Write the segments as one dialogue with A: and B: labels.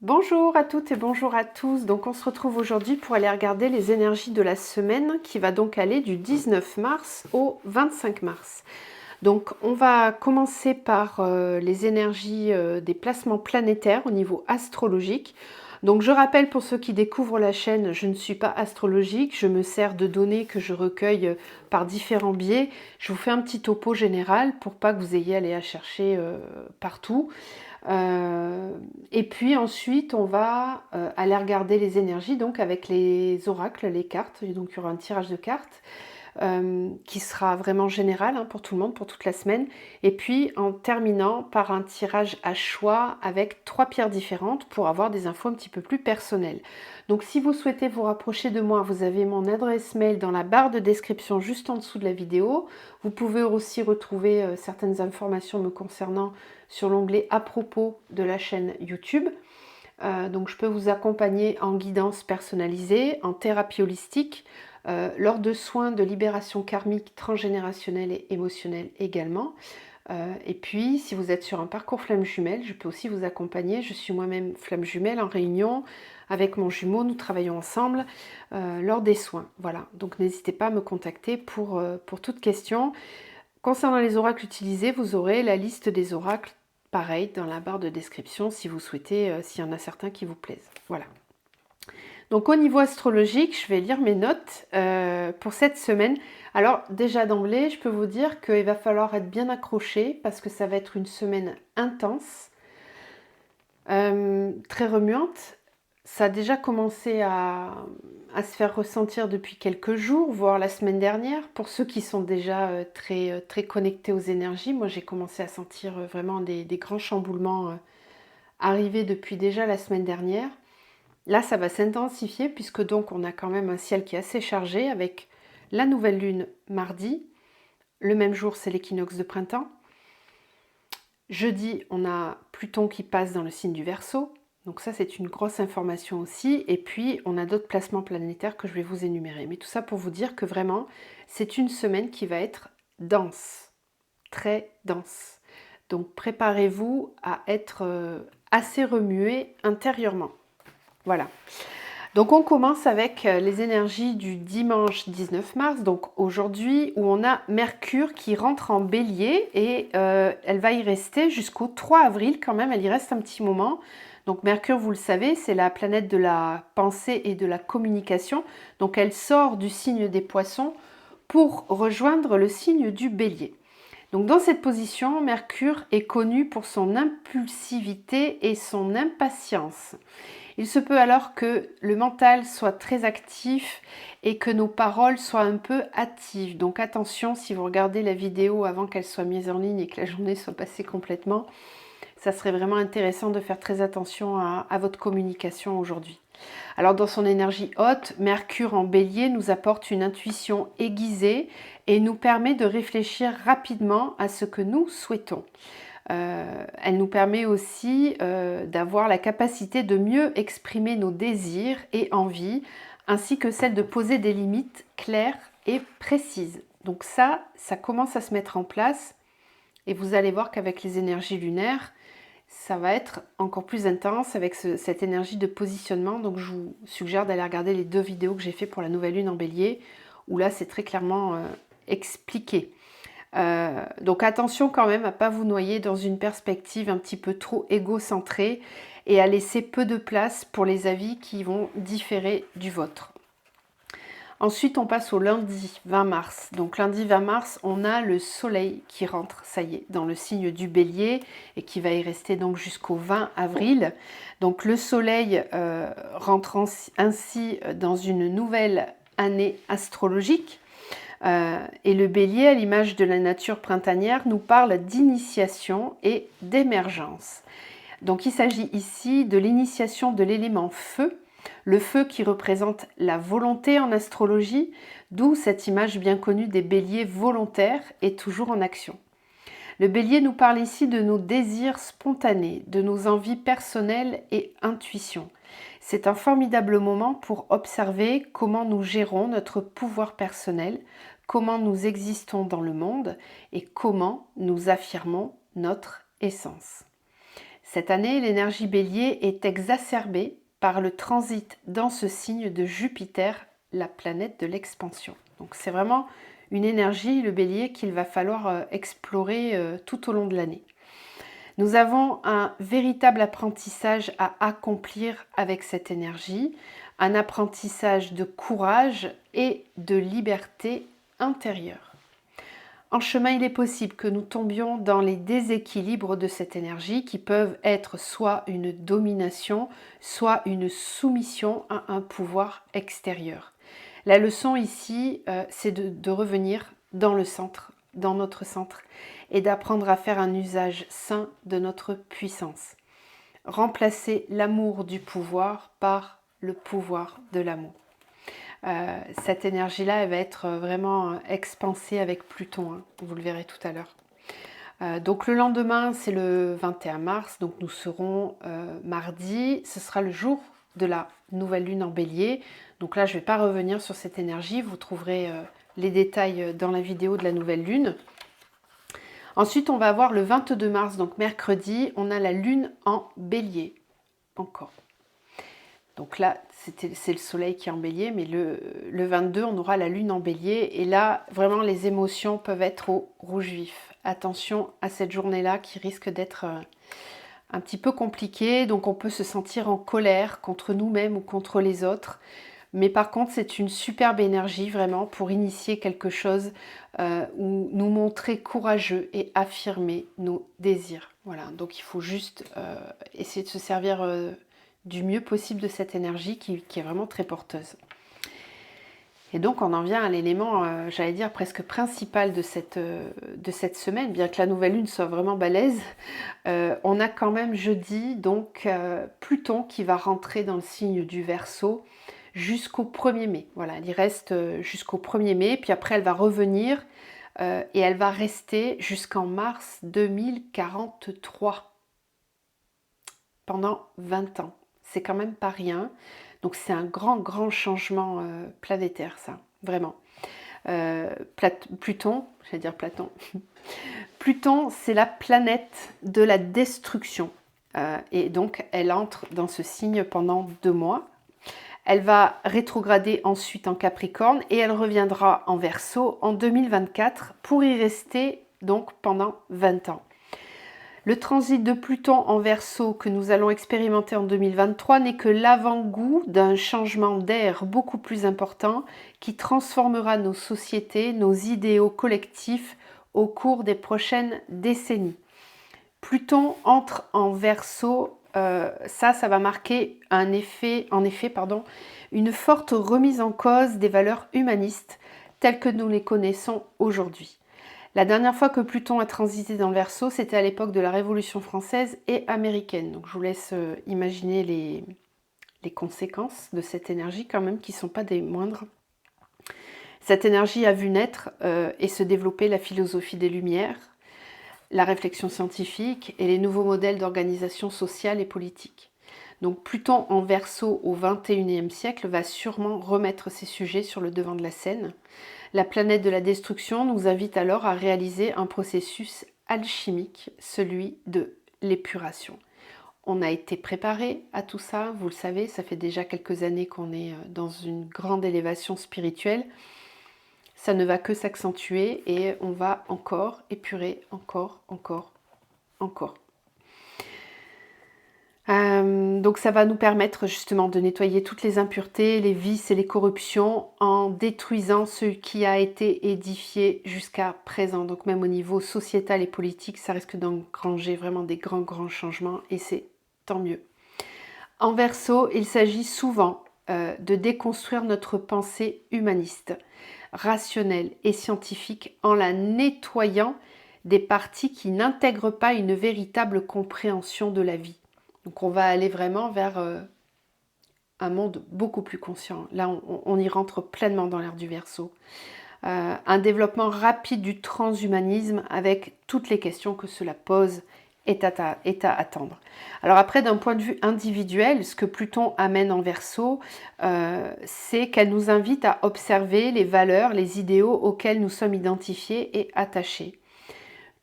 A: Bonjour à toutes et bonjour à tous. Donc on se retrouve aujourd'hui pour aller regarder les énergies de la semaine qui va donc aller du 19 mars au 25 mars. Donc on va commencer par les énergies des placements planétaires au niveau astrologique. Donc je rappelle pour ceux qui découvrent la chaîne, je ne suis pas astrologique, je me sers de données que je recueille par différents biais. Je vous fais un petit topo général pour pas que vous ayez à aller à chercher partout. Et puis ensuite, on va aller regarder les énergies, donc avec les oracles, les cartes. Et donc il y aura un tirage de cartes qui sera vraiment général pour tout le monde, pour toute la semaine. Et puis en terminant par un tirage à choix avec 3 pierres différentes pour avoir des infos un petit peu plus personnelles. Donc si vous souhaitez vous rapprocher de moi, vous avez mon adresse mail dans la barre de description juste en dessous de la vidéo. Vous pouvez aussi retrouver certaines informations me concernant sur l'onglet à propos de la chaîne YouTube. Donc je peux vous accompagner en guidance personnalisée, en thérapie holistique, lors de soins de libération karmique transgénérationnelle et émotionnelle également. Et puis, si vous êtes sur un parcours flamme jumelle, je peux aussi vous accompagner. Je suis moi-même flamme jumelle en réunion avec mon jumeau. Nous travaillons ensemble lors des soins. Voilà, donc n'hésitez pas à me contacter pour toute question. Concernant les oracles utilisés, vous aurez la liste des oracles, pareil, dans la barre de description si vous souhaitez, s'il y en a certains qui vous plaisent. Voilà. Donc au niveau astrologique, je vais lire mes notes pour cette semaine. Alors déjà d'emblée, je peux vous dire qu'il va falloir être bien accroché parce que ça va être une semaine intense, très remuante. Ça a déjà commencé à se faire ressentir depuis quelques jours, voire la semaine dernière. Pour ceux qui sont déjà très connectés aux énergies, moi j'ai commencé à sentir vraiment des grands chamboulements arriver depuis déjà la semaine dernière. Là, ça va s'intensifier puisque donc on a quand même un ciel qui est assez chargé avec la nouvelle lune mardi. Le même jour, c'est l'équinoxe de printemps. Jeudi, on a Pluton qui passe dans le signe du Verseau. Donc ça, c'est une grosse information aussi. Et puis, on a d'autres placements planétaires que je vais vous énumérer. Mais tout ça pour vous dire que vraiment, c'est une semaine qui va être dense, très dense. Donc préparez-vous à être assez remué intérieurement. Voilà. Donc on commence avec les énergies du dimanche 19 mars, donc aujourd'hui, où on a Mercure qui rentre en Bélier et elle va y rester jusqu'au 3 avril quand même, elle y reste un petit moment. Donc Mercure, vous le savez, c'est la planète de la pensée et de la communication. Donc elle sort du signe des Poissons pour rejoindre le signe du Bélier. Donc dans cette position, Mercure est connu pour son impulsivité et son impatience. Il se peut alors que le mental soit très actif et que nos paroles soient un peu hâtives. Donc attention, si vous regardez la vidéo avant qu'elle soit mise en ligne et que la journée soit passée complètement, ça serait vraiment intéressant de faire très attention à votre communication aujourd'hui. Alors dans son énergie haute, Mercure en Bélier nous apporte une intuition aiguisée et nous permet de réfléchir rapidement à ce que nous souhaitons. Elle nous permet aussi d'avoir la capacité de mieux exprimer nos désirs et envies, ainsi que celle de poser des limites claires et précises. Donc ça commence à se mettre en place et vous allez voir qu'avec les énergies lunaires, ça va être encore plus intense avec cette énergie de positionnement. Donc je vous suggère d'aller regarder les 2 vidéos que j'ai fait pour la nouvelle lune en Bélier, où là c'est très clairement expliqué. Donc attention quand même à ne pas vous noyer dans une perspective un petit peu trop égocentrée et à laisser peu de place pour les avis qui vont différer du vôtre. Ensuite, on passe au lundi 20 mars. Donc lundi 20 mars, on a le soleil qui rentre, ça y est, dans le signe du Bélier et qui va y rester donc jusqu'au 20 avril. Donc le soleil rentre ainsi dans une nouvelle année astrologique. Et le Bélier, à l'image de la nature printanière, nous parle d'initiation et d'émergence. Donc il s'agit ici de l'initiation de l'élément feu, le feu qui représente la volonté en astrologie, d'où cette image bien connue des béliers volontaires et toujours en action. Le Bélier nous parle ici de nos désirs spontanés, de nos envies personnelles et intuitions. C'est un formidable moment pour observer comment nous gérons notre pouvoir personnel, comment nous existons dans le monde et comment nous affirmons notre essence. Cette année, l'énergie Bélier est exacerbée par le transit dans ce signe de Jupiter, la planète de l'expansion. Donc c'est vraiment une énergie, le Bélier, qu'il va falloir explorer tout au long de l'année. Nous avons un véritable apprentissage à accomplir avec cette énergie, un apprentissage de courage et de liberté intérieure. En chemin, il est possible que nous tombions dans les déséquilibres de cette énergie qui peuvent être soit une domination, soit une soumission à un pouvoir extérieur. La leçon ici, c'est de revenir dans le centre, dans notre centre, et d'apprendre à faire un usage sain de notre puissance. Remplacer l'amour du pouvoir par le pouvoir de l'amour. Cette énergie-là, elle va être vraiment expansée avec Pluton, hein, vous le verrez tout à l'heure. Donc le lendemain, c'est le 21 mars, donc nous serons mardi, ce sera le jour de la nouvelle lune en Bélier. Donc là, je ne vais pas revenir sur cette énergie, vous trouverez les détails dans la vidéo de la nouvelle lune. Ensuite, on va avoir le 22 mars, donc mercredi, on a la lune en Bélier, encore. Donc là, c'est le soleil qui est en Bélier, mais le 22, on aura la lune en Bélier. Et là, vraiment, les émotions peuvent être au rouge vif. Attention à cette journée-là qui risque d'être un petit peu compliquée. Donc on peut se sentir en colère contre nous-mêmes ou contre les autres. Mais par contre, c'est une superbe énergie vraiment pour initier quelque chose ou nous montrer courageux et affirmer nos désirs. Voilà, donc il faut juste essayer de se servir du mieux possible de cette énergie qui est vraiment très porteuse. Et donc on en vient à l'élément, j'allais dire, presque principal de cette semaine, bien que la nouvelle lune soit vraiment balèze. On a quand même jeudi, donc Pluton qui va rentrer dans le signe du Verseau jusqu'au 1er mai. Voilà, elle y reste jusqu'au 1er mai, puis après elle va revenir et elle va rester jusqu'en mars 2043, pendant 20 ans. C'est quand même pas rien. Donc c'est un grand changement planétaire, ça, vraiment. Pluton, j'allais dire Platon. Pluton, c'est la planète de la destruction. Et donc elle entre dans ce signe pendant 2 mois. Elle va rétrograder ensuite en Capricorne et elle reviendra en Verseau en 2024 pour y rester donc pendant 20 ans. Le transit de Pluton en Verseau que nous allons expérimenter en 2023 n'est que l'avant-goût d'un changement d'air beaucoup plus important qui transformera nos sociétés, nos idéaux collectifs au cours des prochaines décennies. Pluton entre en Verseau, ça va marquer une forte remise en cause des valeurs humanistes telles que nous les connaissons aujourd'hui. La dernière fois que Pluton a transité dans le Verseau, c'était à l'époque de la Révolution française et américaine. Donc je vous laisse imaginer les conséquences de cette énergie quand même, qui ne sont pas des moindres. Cette énergie a vu naître et se développer la philosophie des Lumières, la réflexion scientifique et les nouveaux modèles d'organisation sociale et politique. Donc Pluton en Verseau au XXIe siècle va sûrement remettre ces sujets sur le devant de la scène. La planète de la destruction nous invite alors à réaliser un processus alchimique, celui de l'épuration. On a été préparé à tout ça, vous le savez, ça fait déjà quelques années qu'on est dans une grande élévation spirituelle. Ça ne va que s'accentuer et on va encore épurer, encore. Donc ça va nous permettre justement de nettoyer toutes les impuretés, les vices et les corruptions en détruisant ce qui a été édifié jusqu'à présent. Donc même au niveau sociétal et politique, ça risque d'engranger vraiment des grands changements et c'est tant mieux. En Verseau, il s'agit souvent de déconstruire notre pensée humaniste, rationnelle et scientifique en la nettoyant des parties qui n'intègrent pas une véritable compréhension de la vie. Donc on va aller vraiment vers un monde beaucoup plus conscient. Là, on y rentre pleinement dans l'ère du Verseau. Un développement rapide du transhumanisme avec toutes les questions que cela pose est à attendre. Alors après, d'un point de vue individuel, ce que Pluton amène en Verseau, c'est qu'elle nous invite à observer les valeurs, les idéaux auxquels nous sommes identifiés et attachés.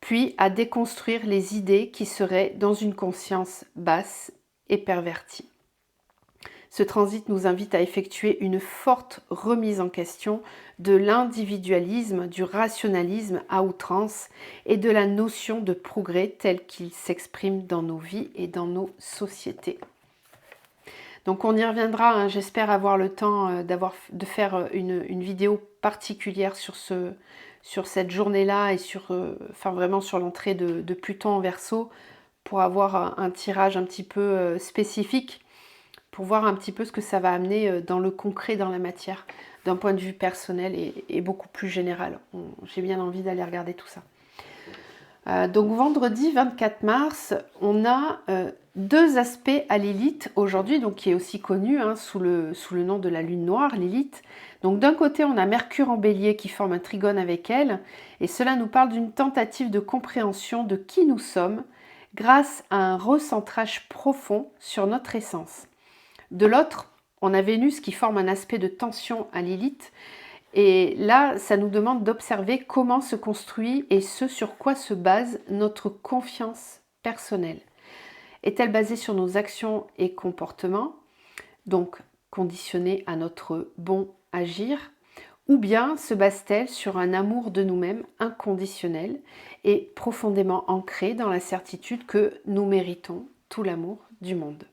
A: puis à déconstruire les idées qui seraient dans une conscience basse et pervertie. Ce transit nous invite à effectuer une forte remise en question de l'individualisme, du rationalisme à outrance et de la notion de progrès tel qu'il s'exprime dans nos vies et dans nos sociétés. Donc on y reviendra, hein, j'espère avoir le temps de faire une vidéo particulière sur cette journée-là et vraiment sur l'entrée de Pluton en Verseau pour avoir un tirage un petit peu spécifique, pour voir un petit peu ce que ça va amener dans le concret, dans la matière, d'un point de vue personnel et beaucoup plus général. J'ai bien envie d'aller regarder tout ça. Donc vendredi 24 mars, on a deux aspects à Lilith aujourd'hui, donc qui est aussi connu hein, sous le nom de la lune noire, Lilith. Donc d'un côté, on a Mercure en bélier qui forme un trigone avec elle, et cela nous parle d'une tentative de compréhension de qui nous sommes grâce à un recentrage profond sur notre essence. De l'autre, on a Vénus qui forme un aspect de tension à Lilith. Et là, ça nous demande d'observer comment se construit et ce sur quoi se base notre confiance personnelle. Est-elle basée sur nos actions et comportements, donc conditionnée à notre bon agir, ou bien se base-t-elle sur un amour de nous-mêmes inconditionnel et profondément ancré dans la certitude que nous méritons tout l'amour du monde ?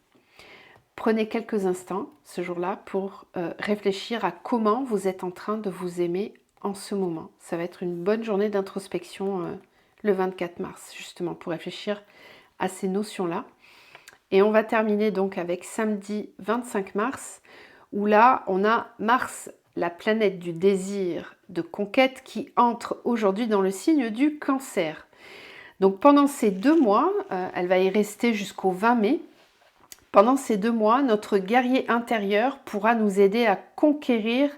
A: Prenez quelques instants ce jour-là pour réfléchir à comment vous êtes en train de vous aimer en ce moment. Ça va être une bonne journée d'introspection le 24 mars, justement, pour réfléchir à ces notions-là. Et on va terminer donc avec samedi 25 mars, où là, on a Mars, la planète du désir de conquête, qui entre aujourd'hui dans le signe du Cancer. Donc pendant ces 2 mois, elle va y rester jusqu'au 20 mai, pendant ces 2 mois, notre guerrier intérieur pourra nous aider à conquérir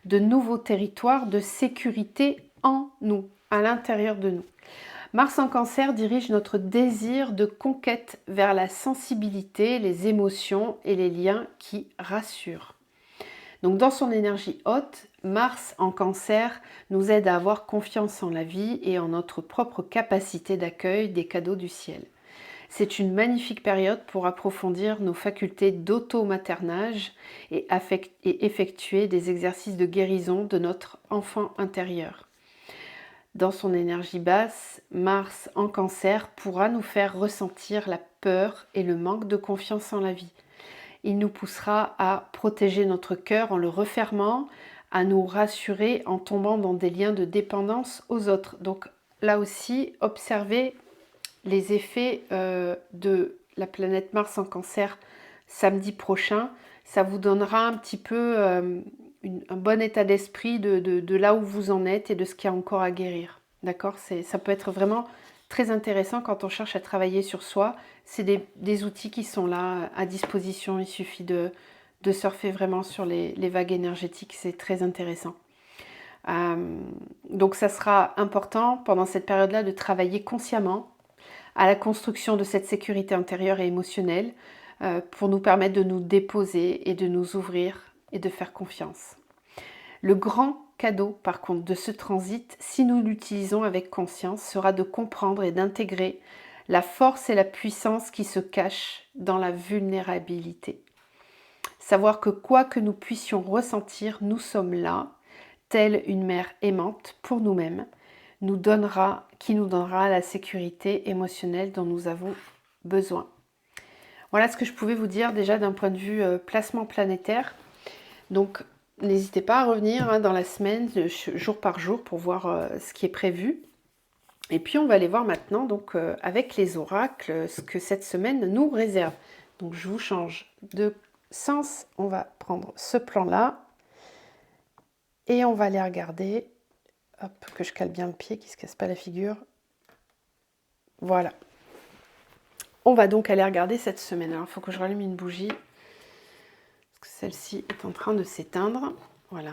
A: de nouveaux territoires de sécurité en nous, à l'intérieur de nous. Mars en Cancer dirige notre désir de conquête vers la sensibilité, les émotions et les liens qui rassurent. Donc dans son énergie haute, Mars en Cancer nous aide à avoir confiance en la vie et en notre propre capacité d'accueil des cadeaux du ciel. C'est une magnifique période pour approfondir nos facultés d'auto-maternage et effectuer des exercices de guérison de notre enfant intérieur. Dans son énergie basse, Mars en Cancer pourra nous faire ressentir la peur et le manque de confiance en la vie. Il nous poussera à protéger notre cœur en le refermant, à nous rassurer en tombant dans des liens de dépendance aux autres. Donc là aussi, observez les effets de la planète Mars en Cancer samedi prochain. Ça vous donnera un petit peu un bon état d'esprit de là où vous en êtes et de ce qu'il y a encore à guérir. D'accord ? Ça peut être vraiment très intéressant quand on cherche à travailler sur soi. C'est des outils qui sont là à disposition. Il suffit de surfer vraiment sur les vagues énergétiques. C'est très intéressant. Donc ça sera important pendant cette période-là de travailler consciemment à la construction de cette sécurité intérieure et émotionnelle pour nous permettre de nous déposer et de nous ouvrir et de faire confiance. Le grand cadeau, par contre, de ce transit, si nous l'utilisons avec conscience, sera de comprendre et d'intégrer la force et la puissance qui se cachent dans la vulnérabilité. Savoir que quoi que nous puissions ressentir, nous sommes là, telle une mère aimante pour nous-mêmes, qui nous donnera la sécurité émotionnelle dont nous avons besoin. Voilà ce que je pouvais vous dire déjà d'un point de vue placement planétaire. Donc n'hésitez pas à revenir dans la semaine, jour par jour, pour voir ce qui est prévu. Et puis on va aller voir maintenant donc, avec les oracles ce que cette semaine nous réserve. Donc je vous change de sens. On va prendre ce plan-là et on va aller regarder. Hop, que je cale bien le pied, qu'il ne se casse pas la figure. Voilà. On va donc aller regarder cette semaine. Alors, il faut que je rallume une bougie. Parce que celle-ci est en train de s'éteindre. Voilà.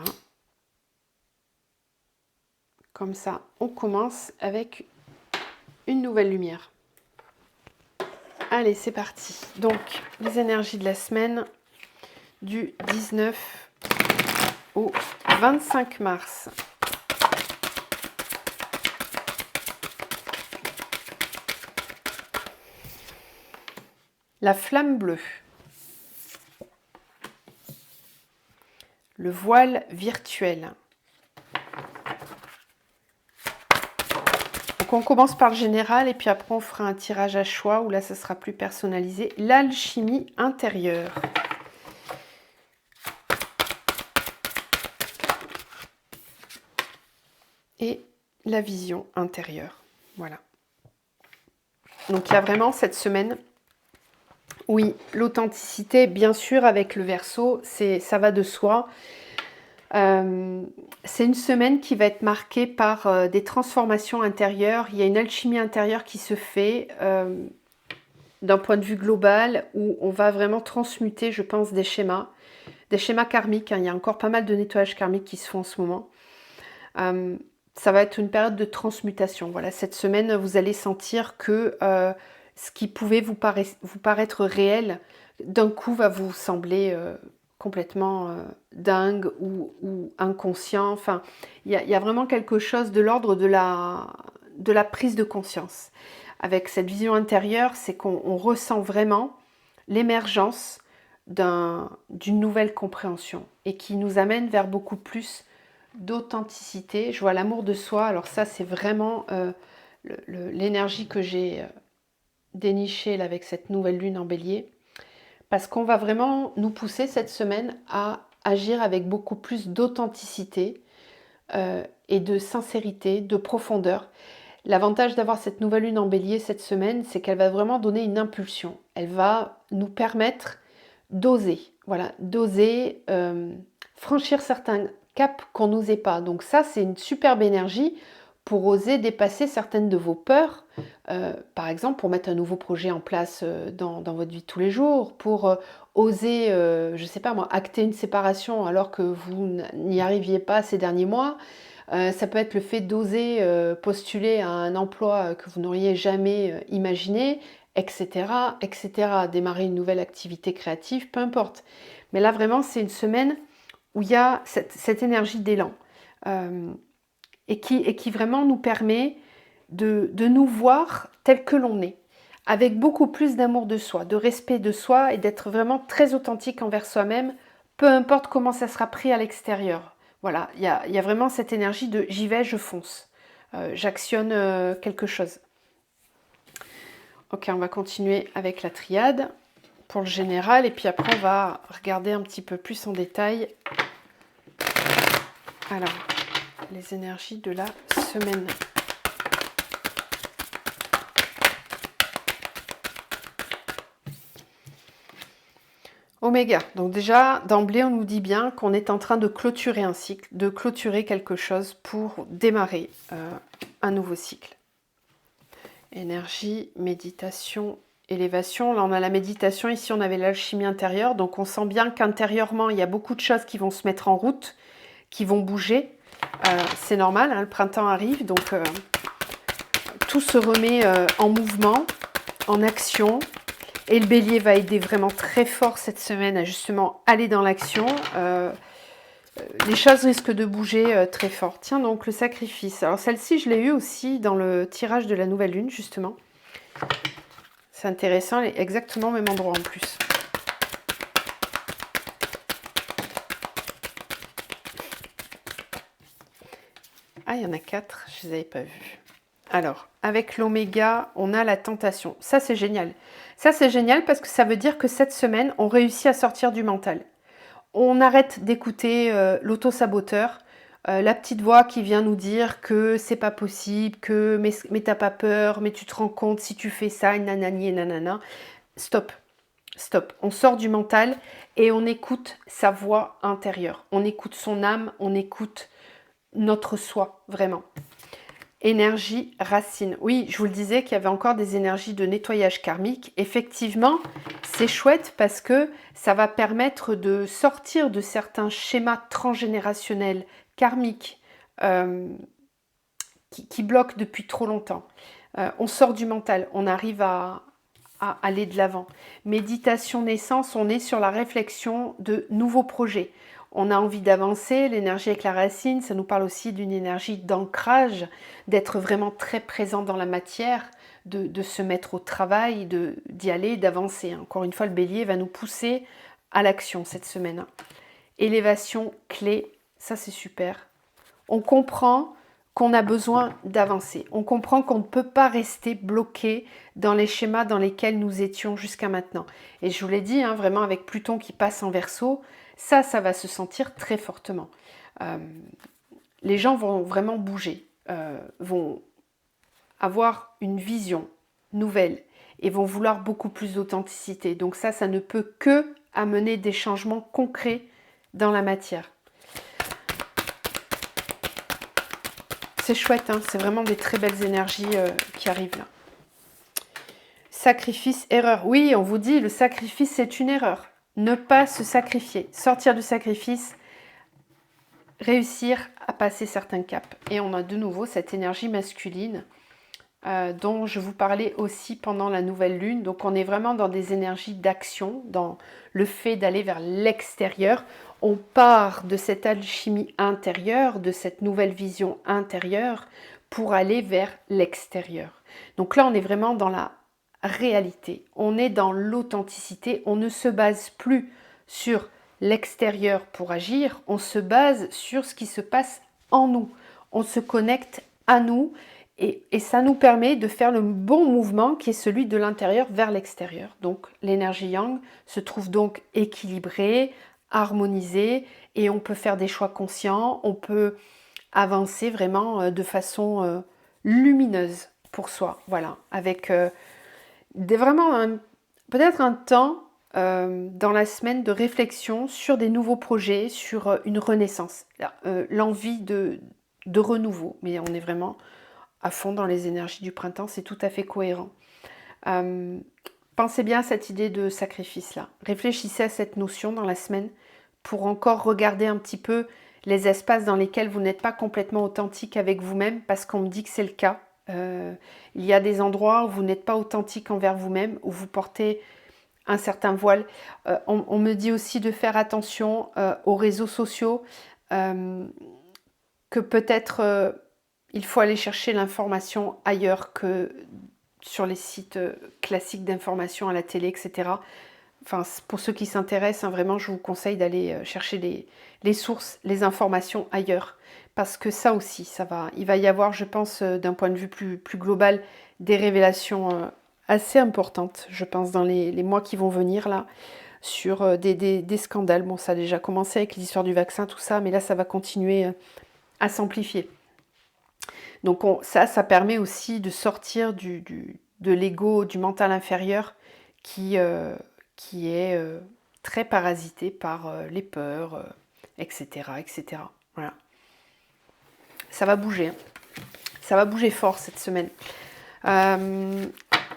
A: Comme ça, on commence avec une nouvelle lumière. Allez, c'est parti. Donc, les énergies de la semaine du 19 au 25 mars. La flamme bleue. Le voile virtuel. Donc on commence par le général et puis après on fera un tirage à choix où là ça sera plus personnalisé. L'alchimie intérieure. Et la vision intérieure. Voilà. Donc il y a vraiment cette semaine, oui, l'authenticité, bien sûr, avec le Verseau, ça va de soi. C'est une semaine qui va être marquée par des transformations intérieures. Il y a une alchimie intérieure qui se fait d'un point de vue global où on va vraiment transmuter, je pense, des schémas karmiques. Hein. Il y a encore pas mal de nettoyages karmiques qui se font en ce moment. Ça va être une période de transmutation. Voilà, cette semaine, vous allez sentir que ce qui pouvait vous paraître réel, d'un coup va vous sembler complètement dingue ou inconscient. Enfin, il y a vraiment quelque chose de l'ordre de la prise de conscience. Avec cette vision intérieure, c'est qu'on ressent vraiment l'émergence d'une nouvelle compréhension et qui nous amène vers beaucoup plus d'authenticité. Je vois l'amour de soi. Alors ça, c'est vraiment l'énergie que j'ai dénichée là, avec cette nouvelle lune en bélier. Parce qu'on va vraiment nous pousser cette semaine à agir avec beaucoup plus d'authenticité et de sincérité, de profondeur. L'avantage d'avoir cette nouvelle lune en bélier cette semaine, c'est qu'elle va vraiment donner une impulsion. Elle va nous permettre d'oser, voilà, d'oser franchir certains caps qu'on n'osait pas. Donc ça, c'est une superbe énergie pour oser dépasser certaines de vos peurs, par exemple pour mettre un nouveau projet en place dans votre vie de tous les jours, pour oser, je ne sais pas moi, acter une séparation alors que vous n'y arriviez pas ces derniers mois. Ça peut être le fait d'oser postuler à un emploi que vous n'auriez jamais imaginé, etc., etc. Démarrer une nouvelle activité créative, peu importe. Mais là, vraiment, c'est une semaine où il y a cette énergie d'élan et qui vraiment nous permet de nous voir tel que l'on est, avec beaucoup plus d'amour de soi, de respect de soi et d'être vraiment très authentique envers soi-même, peu importe comment ça sera pris à l'extérieur. Voilà, il y a vraiment cette énergie de j'y vais, je fonce, j'actionne quelque chose. Ok, on va continuer avec la triade pour le général et puis après on va regarder un petit peu plus en détail. Alors, les énergies de la semaine. Oméga. Donc déjà, d'emblée, on nous dit bien qu'on est en train de clôturer un cycle, de clôturer quelque chose pour démarrer un nouveau cycle. Énergie, méditation, élévation. Là, on a la méditation. Ici, on avait l'alchimie intérieure. Donc, on sent bien qu'intérieurement, il y a beaucoup de choses qui vont se mettre en route, qui vont bouger. C'est normal, hein, le printemps arrive. Donc, tout se remet en mouvement, en action. Et le bélier va aider vraiment très fort cette semaine à justement aller dans l'action. Les choses risquent de bouger très fort. Tiens donc, le sacrifice. Alors celle-ci, je l'ai eue aussi dans le tirage de la nouvelle lune, justement. C'est intéressant, elle est exactement au même endroit en plus. Ah, il y en a 4, je ne les avais pas vues. Alors, avec l'oméga, on a la tentation. Ça, c'est génial. Ça, c'est génial parce que ça veut dire que cette semaine, on réussit à sortir du mental. On arrête d'écouter l'auto-saboteur, la petite voix qui vient nous dire que c'est pas possible, que mais t'as pas peur, mais tu te rends compte si tu fais ça, nanani, nanana. Stop, stop. On sort du mental et on écoute sa voix intérieure. On écoute son âme, on écoute notre soi, vraiment. Énergie racine. Oui, je vous le disais qu'il y avait encore des énergies de nettoyage karmique. Effectivement, c'est chouette parce que ça va permettre de sortir de certains schémas transgénérationnels karmiques qui bloquent depuis trop longtemps. On sort du mental, on arrive à aller de l'avant. Méditation naissance, on est sur la réflexion de nouveaux projets. On a envie d'avancer, l'énergie avec la racine, ça nous parle aussi d'une énergie d'ancrage, d'être vraiment très présent dans la matière, de se mettre au travail, d'y aller, d'avancer. Encore une fois, le bélier va nous pousser à l'action cette semaine. Élévation clé, ça c'est super. On comprend qu'on a besoin d'avancer. On comprend qu'on ne peut pas rester bloqué dans les schémas dans lesquels nous étions jusqu'à maintenant. Et je vous l'ai dit, vraiment avec Pluton qui passe en Verseau, ça va se sentir très fortement. Les gens vont vraiment bouger, vont avoir une vision nouvelle et vont vouloir beaucoup plus d'authenticité. Donc ça ne peut que amener des changements concrets dans la matière. C'est chouette, c'est vraiment des très belles énergies qui arrivent là. Sacrifice, erreur. Oui, on vous dit, le sacrifice, c'est une erreur. Ne pas se sacrifier, sortir du sacrifice, réussir à passer certains caps. Et on a de nouveau cette énergie masculine dont je vous parlais aussi pendant la nouvelle lune. Donc on est vraiment dans des énergies d'action, dans le fait d'aller vers l'extérieur. On part de cette alchimie intérieure, de cette nouvelle vision intérieure pour aller vers l'extérieur. Donc là, on est vraiment dans la réalité. On est dans l'authenticité. On ne se base plus sur l'extérieur pour agir. On se base sur ce qui se passe en nous. On se connecte à nous et ça nous permet de faire le bon mouvement qui est celui de l'intérieur vers l'extérieur. Donc l'énergie yang se trouve donc équilibrée, harmonisée et on peut faire des choix conscients, on peut avancer vraiment de façon lumineuse pour soi, voilà, avec vraiment peut-être un temps dans la semaine de réflexion sur des nouveaux projets, sur une renaissance, l'envie de renouveau, mais on est vraiment à fond dans les énergies du printemps, c'est tout à fait cohérent. Pensez bien à cette idée de sacrifice-là. Réfléchissez à cette notion dans la semaine pour encore regarder un petit peu les espaces dans lesquels vous n'êtes pas complètement authentique avec vous-même, parce qu'on me dit que c'est le cas. Il y a des endroits où vous n'êtes pas authentique envers vous-même, où vous portez un certain voile. On me dit aussi de faire attention aux réseaux sociaux, que peut-être il faut aller chercher l'information ailleurs que sur les sites classiques d'information à la télé, etc. Enfin, pour ceux qui s'intéressent, vraiment, je vous conseille d'aller chercher les sources, les informations ailleurs. Parce que ça aussi, il va y avoir, je pense, d'un point de vue plus global, des révélations assez importantes, je pense, dans les mois qui vont venir, là, sur des scandales. Bon, ça a déjà commencé avec l'histoire du vaccin, tout ça, mais là, ça va continuer à s'amplifier. Donc ça permet aussi de sortir de l'ego, du mental inférieur qui est très parasité par les peurs, etc., etc. Voilà. Ça va bouger. Ça va bouger fort cette semaine.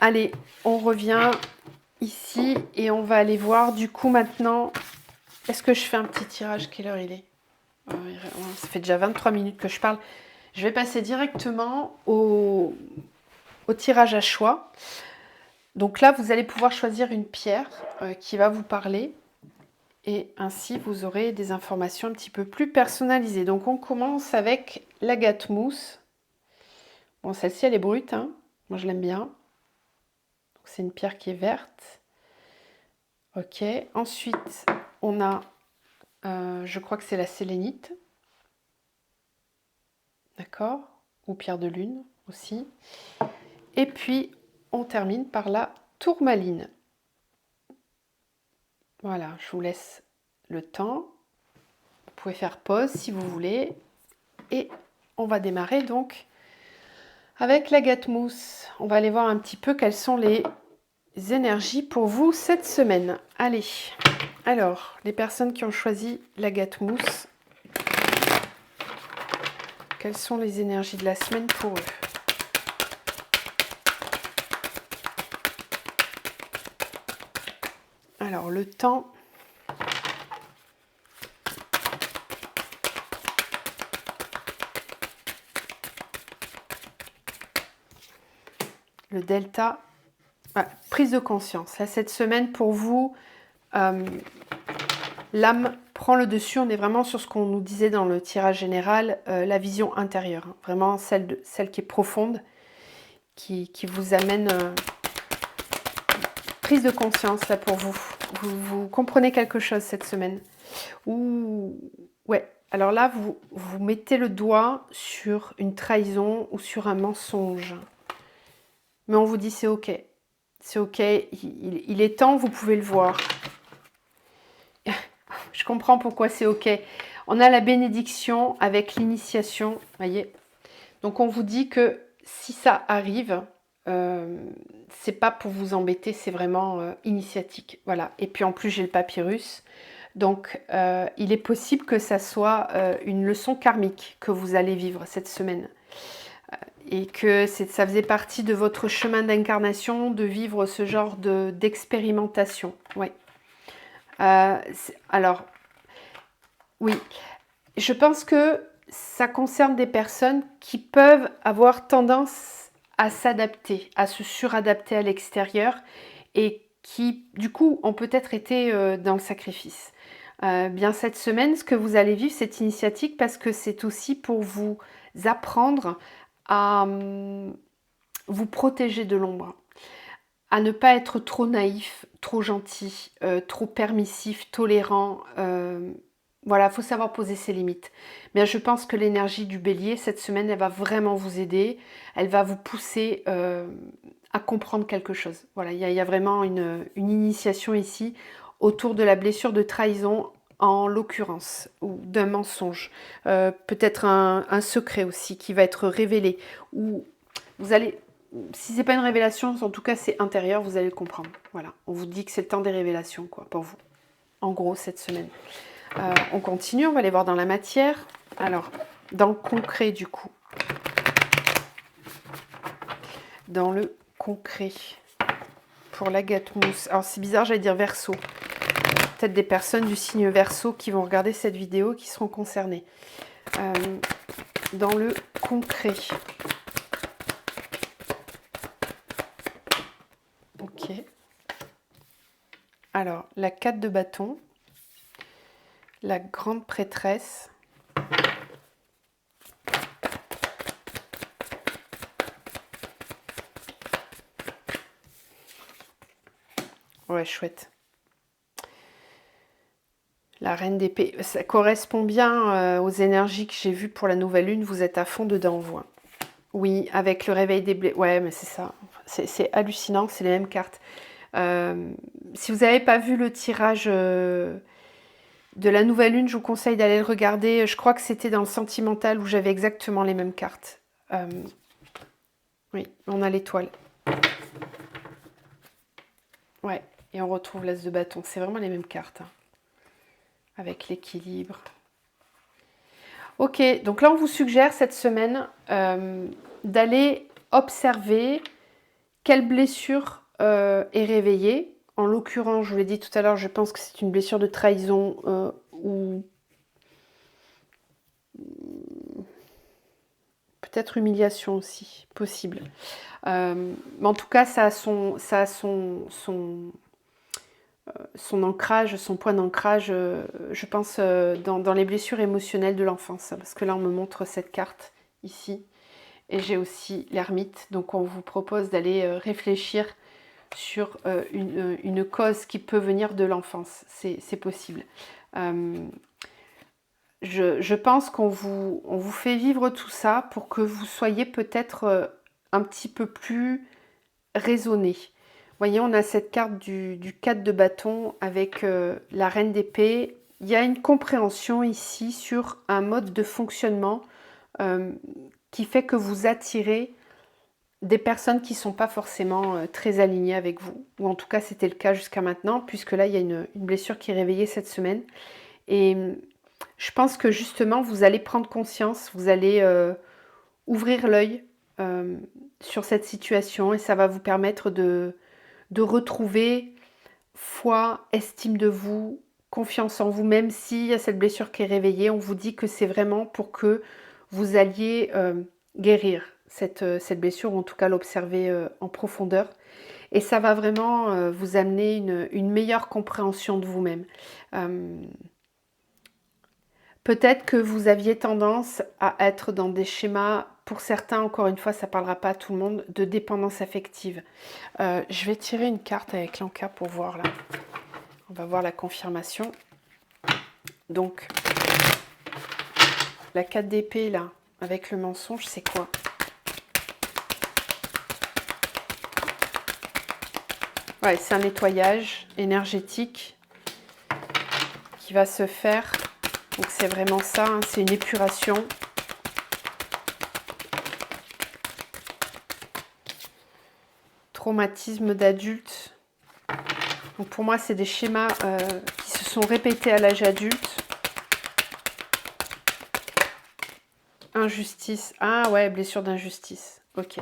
A: Allez, on revient ici et on va aller voir du coup maintenant. Est-ce que je fais un petit tirage? Quelle heure il est? Ça fait déjà 23 minutes que je parle. Je vais passer directement au tirage à choix. Donc là, vous allez pouvoir choisir une pierre qui va vous parler. Et ainsi, vous aurez des informations un petit peu plus personnalisées. Donc on commence avec l'agate mousse. Bon, celle-ci, elle est brute. Moi, je l'aime bien. C'est une pierre qui est verte. Ok. Ensuite, on a, je crois que c'est la sélénite. D'accord, ou pierre de lune aussi. Et puis, on termine par la tourmaline. Voilà, je vous laisse le temps. Vous pouvez faire pause si vous voulez. Et on va démarrer donc avec l'agate mousse. On va aller voir un petit peu quelles sont les énergies pour vous cette semaine. Allez, alors, les personnes qui ont choisi l'agate mousse, quelles sont les énergies de la semaine pour eux? Alors, le temps. Le delta. Prise de conscience. Là, cette semaine, pour vous, l'âme prend le dessus. On est vraiment sur ce qu'on nous disait dans le tirage général, la vision intérieure. Vraiment celle qui est profonde. qui vous amène prise de conscience là pour vous. Vous comprenez quelque chose cette semaine. Ou ouais, alors là, vous mettez le doigt sur une trahison ou sur un mensonge. Mais on vous dit c'est ok. C'est ok, il est temps, vous pouvez le voir. Je comprends pourquoi c'est ok. On a la bénédiction avec l'initiation, voyez. Donc on vous dit que si ça arrive, c'est pas pour vous embêter, c'est vraiment initiatique. Voilà. Et puis en plus j'ai le papyrus. Donc il est possible que ça soit une leçon karmique que vous allez vivre cette semaine. Et que ça faisait partie de votre chemin d'incarnation de vivre ce genre d'expérimentation. Ouais. Alors, oui, je pense que ça concerne des personnes qui peuvent avoir tendance à s'adapter, à se suradapter à l'extérieur et qui, du coup, ont peut-être été dans le sacrifice. Bien cette semaine, ce que vous allez vivre, c'est initiatique parce que c'est aussi pour vous apprendre à vous protéger de l'ombre, à ne pas être trop naïf, trop gentil, trop permissif, tolérant. Voilà, il faut savoir poser ses limites. Mais je pense que l'énergie du bélier, cette semaine, elle va vraiment vous aider. Elle va vous pousser à comprendre quelque chose. Voilà, il y a vraiment une initiation ici autour de la blessure de trahison, en l'occurrence, ou d'un mensonge. Peut-être un secret aussi qui va être révélé. Ou vous allez... Si c'est pas une révélation, en tout cas c'est intérieur, vous allez le comprendre. Voilà, on vous dit que c'est le temps des révélations, quoi, pour vous. En gros, cette semaine. On continue, on va aller voir dans la matière. Alors, dans le concret, du coup. Dans le concret. Pour la gâte-mousse. Alors, c'est bizarre, j'allais dire Verseau. Peut-être des personnes du signe Verseau qui vont regarder cette vidéo, qui seront concernées. Dans le concret. Ok. Alors, la 4 de bâton, la grande prêtresse, ouais, chouette. La reine d'épée, ça correspond bien aux énergies que j'ai vues pour la nouvelle lune, vous êtes à fond dedans, vous. Oui, avec le réveil des blés, ouais, mais c'est ça, c'est hallucinant, c'est les mêmes cartes. Si vous n'avez pas vu le tirage de la nouvelle lune, je vous conseille d'aller le regarder. Je crois que c'était dans le sentimental où j'avais exactement les mêmes cartes. Oui, on a l'étoile. Ouais, et on retrouve l'as de bâton. C'est vraiment les mêmes cartes. Hein, avec l'équilibre. Ok, donc là on vous suggère cette semaine d'aller observer quelle blessure est réveillée. En l'occurrence, je vous l'ai dit tout à l'heure, je pense que c'est une blessure de trahison ou peut-être humiliation aussi, possible. Mais en tout cas, ça a son ancrage, son point d'ancrage, je pense, dans les blessures émotionnelles de l'enfance. Parce que là, on me montre cette carte ici. Et j'ai aussi l'ermite. Donc, on vous propose d'aller réfléchir sur une cause qui peut venir de l'enfance. C'est possible. Je pense qu'on vous fait vivre tout ça pour que vous soyez peut-être un petit peu plus raisonné. Vous voyez, on a cette carte du 4 de bâton avec la reine d'épée. Il y a une compréhension ici sur un mode de fonctionnement qui fait que vous attirez des personnes qui ne sont pas forcément très alignées avec vous. Ou en tout cas, c'était le cas jusqu'à maintenant, puisque là, il y a une blessure qui est réveillée cette semaine. Et je pense que justement, vous allez prendre conscience, vous allez ouvrir l'œil sur cette situation et ça va vous permettre de retrouver foi, estime de vous, confiance en vous, même s'il y a cette blessure qui est réveillée. On vous dit que c'est vraiment pour que vous alliez guérir cette blessure, ou en tout cas l'observer en profondeur. Et ça va vraiment vous amener une meilleure compréhension de vous-même. Peut-être que vous aviez tendance à être dans des schémas pour certains, encore une fois, ça ne parlera pas à tout le monde, de dépendance affective. Je vais tirer une carte avec l'encas pour voir là. On va voir la confirmation. Donc, la 4 d'épée là, avec le mensonge, c'est quoi? Ouais, c'est un nettoyage énergétique qui va se faire. Donc c'est vraiment ça, hein, c'est une épuration. Traumatisme d'adulte. Donc pour moi, c'est des schémas qui se sont répétés à l'âge adulte. Injustice. Ah ouais, blessure d'injustice. Ok.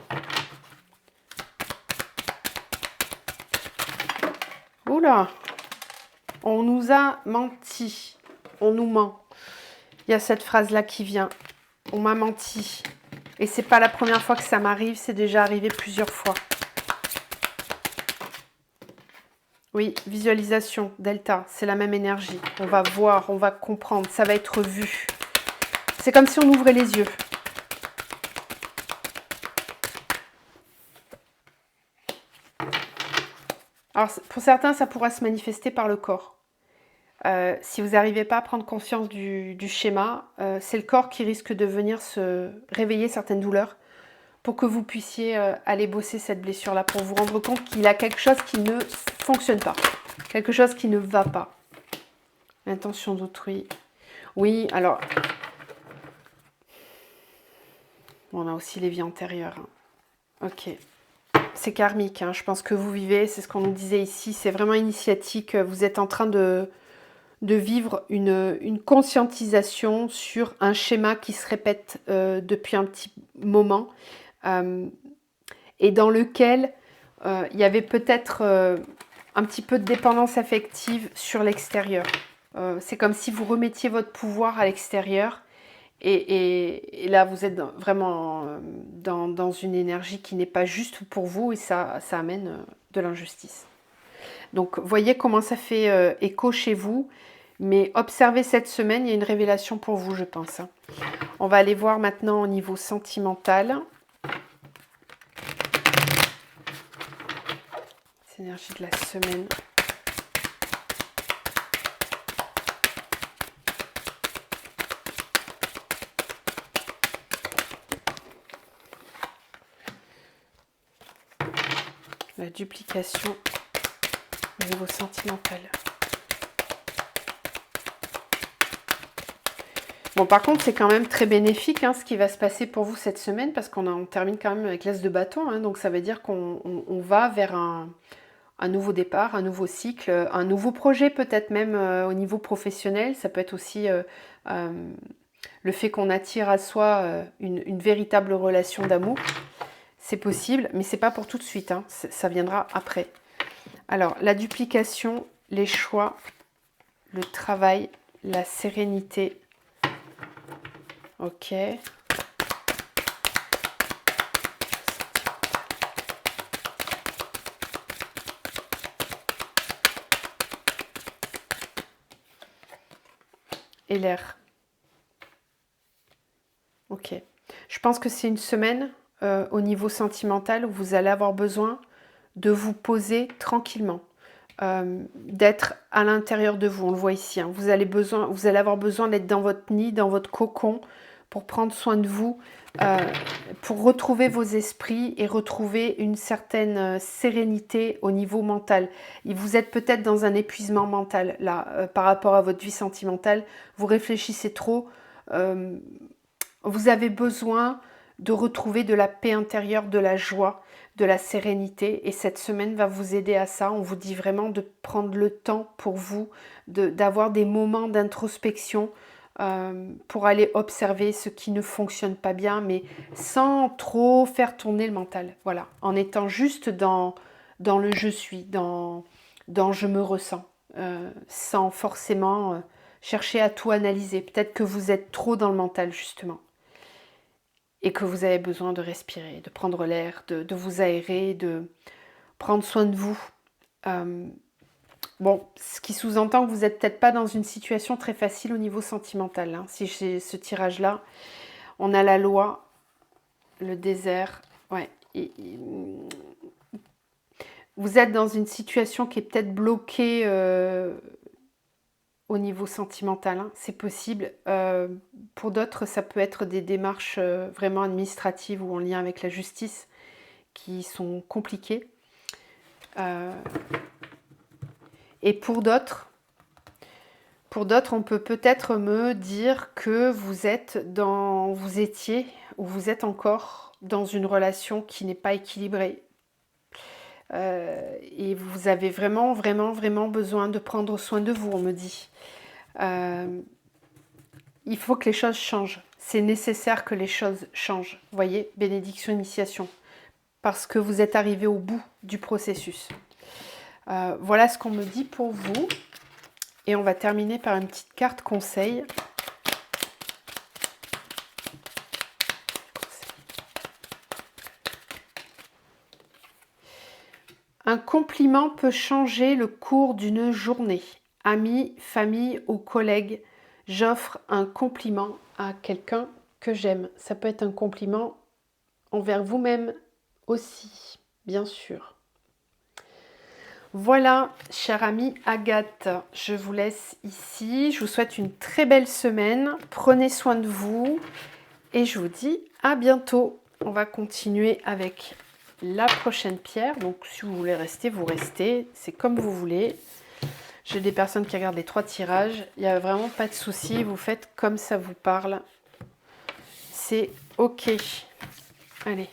A: Oula, on nous a menti. On nous ment. Il y a cette phrase-là qui vient. On m'a menti. Et c'est pas la première fois que ça m'arrive, c'est déjà arrivé plusieurs fois. Oui, visualisation, delta, c'est la même énergie. On va voir, on va comprendre, ça va être vu. C'est comme si on ouvrait les yeux. Alors, pour certains, ça pourra se manifester par le corps. Si vous n'arrivez pas à prendre conscience du schéma, c'est le corps qui risque de venir se réveiller certaines douleurs pour que vous puissiez aller bosser cette blessure-là, pour vous rendre compte qu'il y a quelque chose qui ne fonctionne pas, quelque chose qui ne va pas. L'intention d'autrui. Oui, alors, on a aussi les vies antérieures. Ok. C'est karmique, hein. Je pense que vous vivez, c'est ce qu'on nous disait ici, c'est vraiment initiatique. Vous êtes en train de vivre une conscientisation sur un schéma qui se répète depuis un petit moment et dans lequel il y avait peut-être un petit peu de dépendance affective sur l'extérieur. C'est comme si vous remettiez votre pouvoir à l'extérieur et là vous êtes vraiment dans une énergie qui n'est pas juste pour vous et ça amène de l'injustice. Donc voyez comment ça fait écho chez vous. Mais observez cette semaine, il y a une révélation pour vous, je pense. On va aller voir maintenant au niveau sentimental. C'est l'énergie de la semaine. La duplication au niveau sentimental. Bon, par contre, c'est quand même très bénéfique hein, ce qui va se passer pour vous cette semaine parce qu'on termine quand même avec l'As de bâton. Hein, donc, ça veut dire qu'on va vers un nouveau départ, un nouveau cycle, un nouveau projet peut-être même au niveau professionnel. Ça peut être aussi le fait qu'on attire à soi une véritable relation d'amour. C'est possible, mais c'est pas pour tout de suite. Hein, ça viendra après. Alors, la duplication, les choix, le travail, la sérénité. Ok. Et l'air. Ok. Je pense que c'est une semaine au niveau sentimental où vous allez avoir besoin de vous poser tranquillement. D'être à l'intérieur de vous, on le voit ici. Hein. Vous allez avoir besoin d'être dans votre nid, dans votre cocon, pour prendre soin de vous, pour retrouver vos esprits et retrouver une certaine sérénité au niveau mental. Et vous êtes peut-être dans un épuisement mental, là, par rapport à votre vie sentimentale. Vous réfléchissez trop. Vous avez besoin de retrouver de la paix intérieure, de la joie, de la sérénité. Et cette semaine va vous aider à ça. On vous dit vraiment de prendre le temps pour vous, d'avoir des moments d'introspection, pour aller observer ce qui ne fonctionne pas bien, mais sans trop faire tourner le mental. Voilà, en étant juste dans le je suis, dans je me ressens, sans forcément chercher à tout analyser. Peut-être que vous êtes trop dans le mental, justement, et que vous avez besoin de respirer, de prendre l'air, de vous aérer, de prendre soin de vous. Bon, ce qui sous-entend que vous n'êtes peut-être pas dans une situation très facile au niveau sentimental. Hein. Si j'ai ce tirage-là, on a la loi, le désert. Ouais. Vous êtes dans une situation qui est peut-être bloquée au niveau sentimental, hein, c'est possible. Pour d'autres, ça peut être des démarches vraiment administratives ou en lien avec la justice qui sont compliquées. Et pour d'autres, on peut peut-être me dire que vous étiez ou vous êtes encore dans une relation qui n'est pas équilibrée. Et vous avez vraiment, vraiment, vraiment besoin de prendre soin de vous, on me dit. Il faut que les choses changent. C'est nécessaire que les choses changent. Vous voyez, bénédiction, initiation. Parce que vous êtes arrivé au bout du processus. Voilà ce qu'on me dit pour vous. Et on va terminer par une petite carte conseil. Un compliment peut changer le cours d'une journée. Amis, famille ou collègues, j'offre un compliment à quelqu'un que j'aime. Ça peut être un compliment envers vous-même aussi, bien sûr. Voilà, chère amie Agathe, je vous laisse ici. Je vous souhaite une très belle semaine. Prenez soin de vous et je vous dis à bientôt. On va continuer avec la prochaine pierre. Donc, si vous voulez rester, vous restez. C'est comme vous voulez. J'ai des personnes qui regardent les 3 tirages. Il n'y a vraiment pas de souci. Vous faites comme ça vous parle. C'est OK. Allez.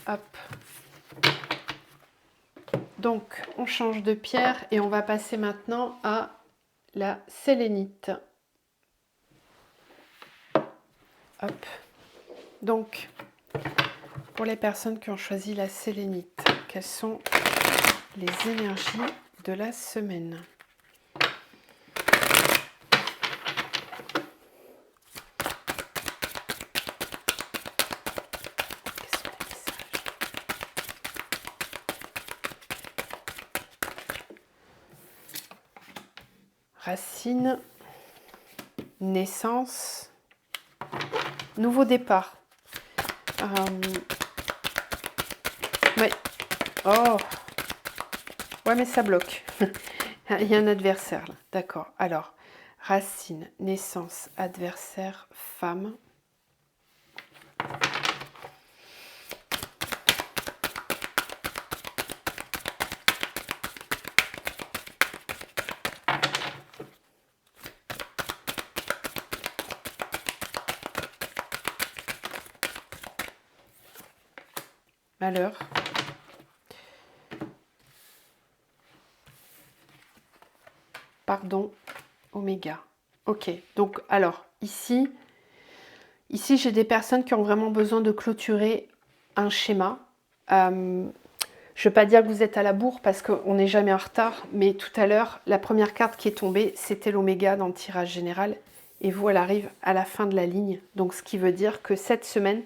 A: Hop. Donc, on change de pierre et on va passer maintenant à la sélénite. Hop. Donc, pour les personnes qui ont choisi la sélénite, quelles sont les énergies de la semaine? Racine, naissance, nouveau départ. Ouais. Oh. Ouais, mais ça bloque. Il y a un adversaire là. D'accord. Alors, racine, naissance, adversaire, femme. Malheur. Pardon, oméga. Ok, donc alors, ici j'ai des personnes qui ont vraiment besoin de clôturer un schéma. Je ne veux pas dire que vous êtes à la bourre parce qu'on n'est jamais en retard, mais tout à l'heure, la première carte qui est tombée, c'était l'oméga dans le tirage général. Et vous, elle arrive à la fin de la ligne. Donc, ce qui veut dire que cette semaine,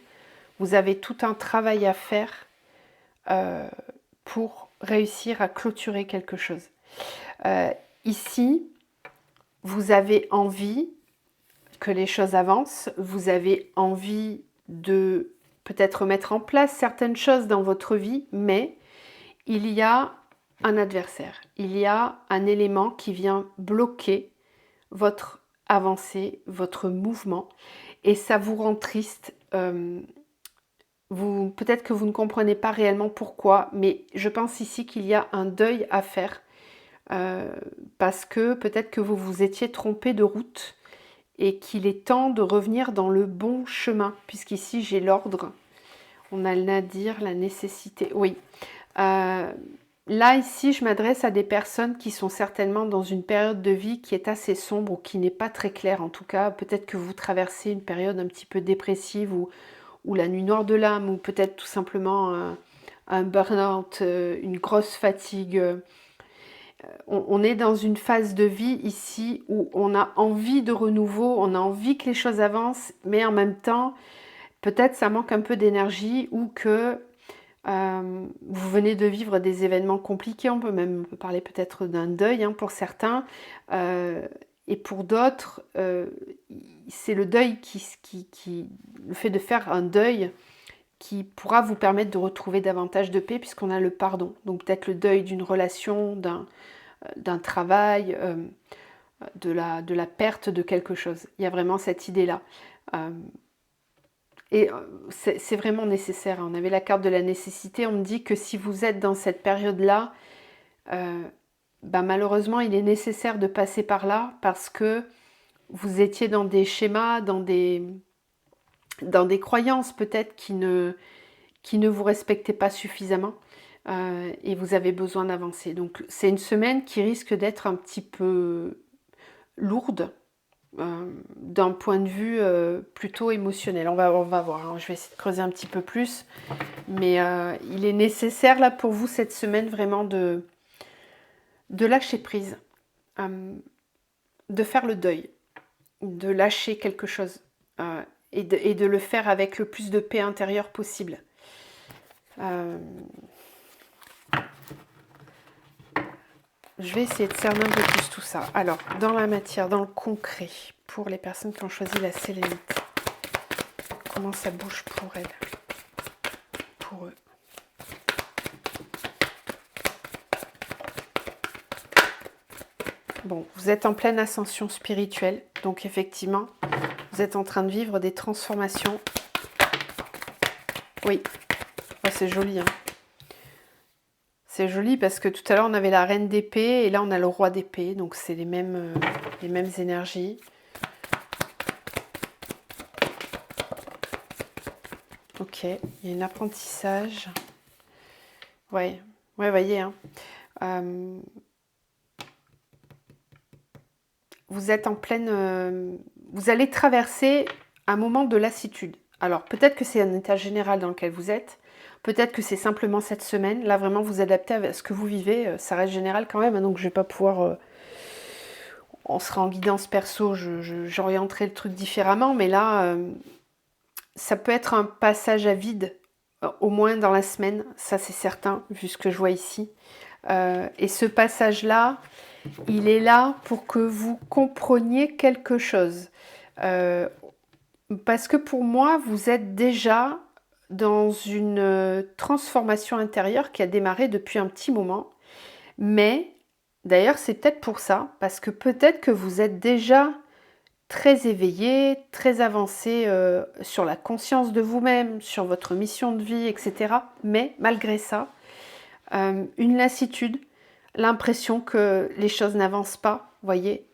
A: vous avez tout un travail à faire pour réussir à clôturer quelque chose. Ici, vous avez envie que les choses avancent, vous avez envie de peut-être mettre en place certaines choses dans votre vie, mais il y a un adversaire, il y a un élément qui vient bloquer votre avancée, votre mouvement, et ça vous rend triste. Peut-être que vous ne comprenez pas réellement pourquoi, mais je pense ici qu'il y a un deuil à faire. Parce que peut-être que vous vous étiez trompé de route et qu'il est temps de revenir dans le bon chemin, puisqu'ici j'ai l'ordre, on a le nadir, la nécessité, oui. Là ici je m'adresse à des personnes qui sont certainement dans une période de vie qui est assez sombre ou qui n'est pas très claire en tout cas, peut-être que vous traversez une période un petit peu dépressive ou la nuit noire de l'âme, ou peut-être tout simplement un burn-out, une grosse fatigue. On est dans une phase de vie ici où on a envie de renouveau, on a envie que les choses avancent, mais en même temps, peut-être ça manque un peu d'énergie ou que vous venez de vivre des événements compliqués, on peut parler peut-être d'un deuil pour certains, Et pour d'autres, c'est le deuil le fait de faire un deuil qui pourra vous permettre de retrouver davantage de paix puisqu'on a le pardon. Donc peut-être le deuil d'une relation, d'un travail, de la perte de quelque chose. Il y a vraiment cette idée-là. Et c'est vraiment nécessaire. On avait la carte de la nécessité. On me dit que si vous êtes dans cette période-là, malheureusement, il est nécessaire de passer par là parce que vous étiez dans des schémas, dans des croyances peut-être qui ne vous respectaient pas suffisamment et vous avez besoin d'avancer. Donc c'est une semaine qui risque d'être un petit peu lourde d'un point de vue plutôt émotionnel. On va voir, hein. Je vais essayer de creuser un petit peu plus. Mais il est nécessaire là pour vous cette semaine vraiment de lâcher prise, de faire le deuil, de lâcher quelque chose et de le faire avec le plus de paix intérieure possible. Je vais essayer de cerner un peu plus tout ça. Alors, dans la matière, dans le concret, pour les personnes qui ont choisi la sélénite, comment ça bouge pour elles, pour eux? Bon, vous êtes en pleine ascension spirituelle, donc effectivement, vous êtes en train de vivre des transformations. Oui, oh, c'est joli, hein. C'est joli parce que tout à l'heure on avait la reine d'épée et là on a le roi d'épée, donc c'est les mêmes énergies. Ok, il y a un apprentissage. Ouais, voyez, hein. Vous êtes en pleine... vous allez traverser un moment de lassitude. Alors peut-être que c'est un état général dans lequel vous êtes. Peut-être que c'est simplement cette semaine. Là, vraiment, vous adaptez à ce que vous vivez. Ça reste général quand même, hein, donc je ne vais pas pouvoir... on sera en guidance perso, j'orienterai le truc différemment. Mais là, ça peut être un passage à vide, au moins dans la semaine. Ça, c'est certain, vu ce que je vois ici. Et ce passage-là, il est là pour que vous compreniez quelque chose. Parce que pour moi, vous êtes déjà dans une transformation intérieure qui a démarré depuis un petit moment. Mais d'ailleurs, c'est peut-être pour ça, parce que peut-être que vous êtes déjà très éveillé, très avancé sur la conscience de vous-même, sur votre mission de vie, etc. Mais malgré ça, une lassitude, l'impression que les choses n'avancent pas, vous voyez,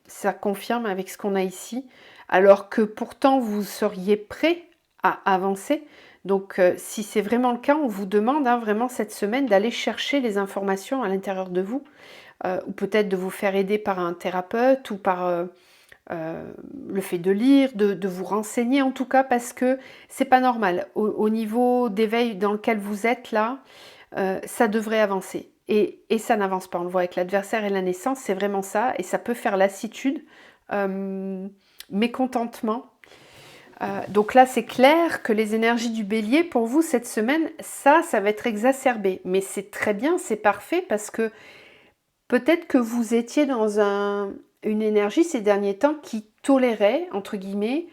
A: ça confirme avec ce qu'on a ici, alors que pourtant vous seriez prêt à avancer. Donc si c'est vraiment le cas, on vous demande vraiment cette semaine d'aller chercher les informations à l'intérieur de vous, ou peut-être de vous faire aider par un thérapeute ou par le fait de lire, de vous renseigner en tout cas, parce que c'est pas normal. Au niveau d'éveil dans lequel vous êtes là, ça devrait avancer. Et ça n'avance pas. On le voit avec l'adversaire et la naissance, c'est vraiment ça. Et ça peut faire lassitude, mécontentement. Donc là, c'est clair que les énergies du bélier, pour vous, cette semaine, ça va être exacerbé. Mais c'est très bien, c'est parfait, parce que peut-être que vous étiez dans une énergie ces derniers temps qui tolérait, entre guillemets,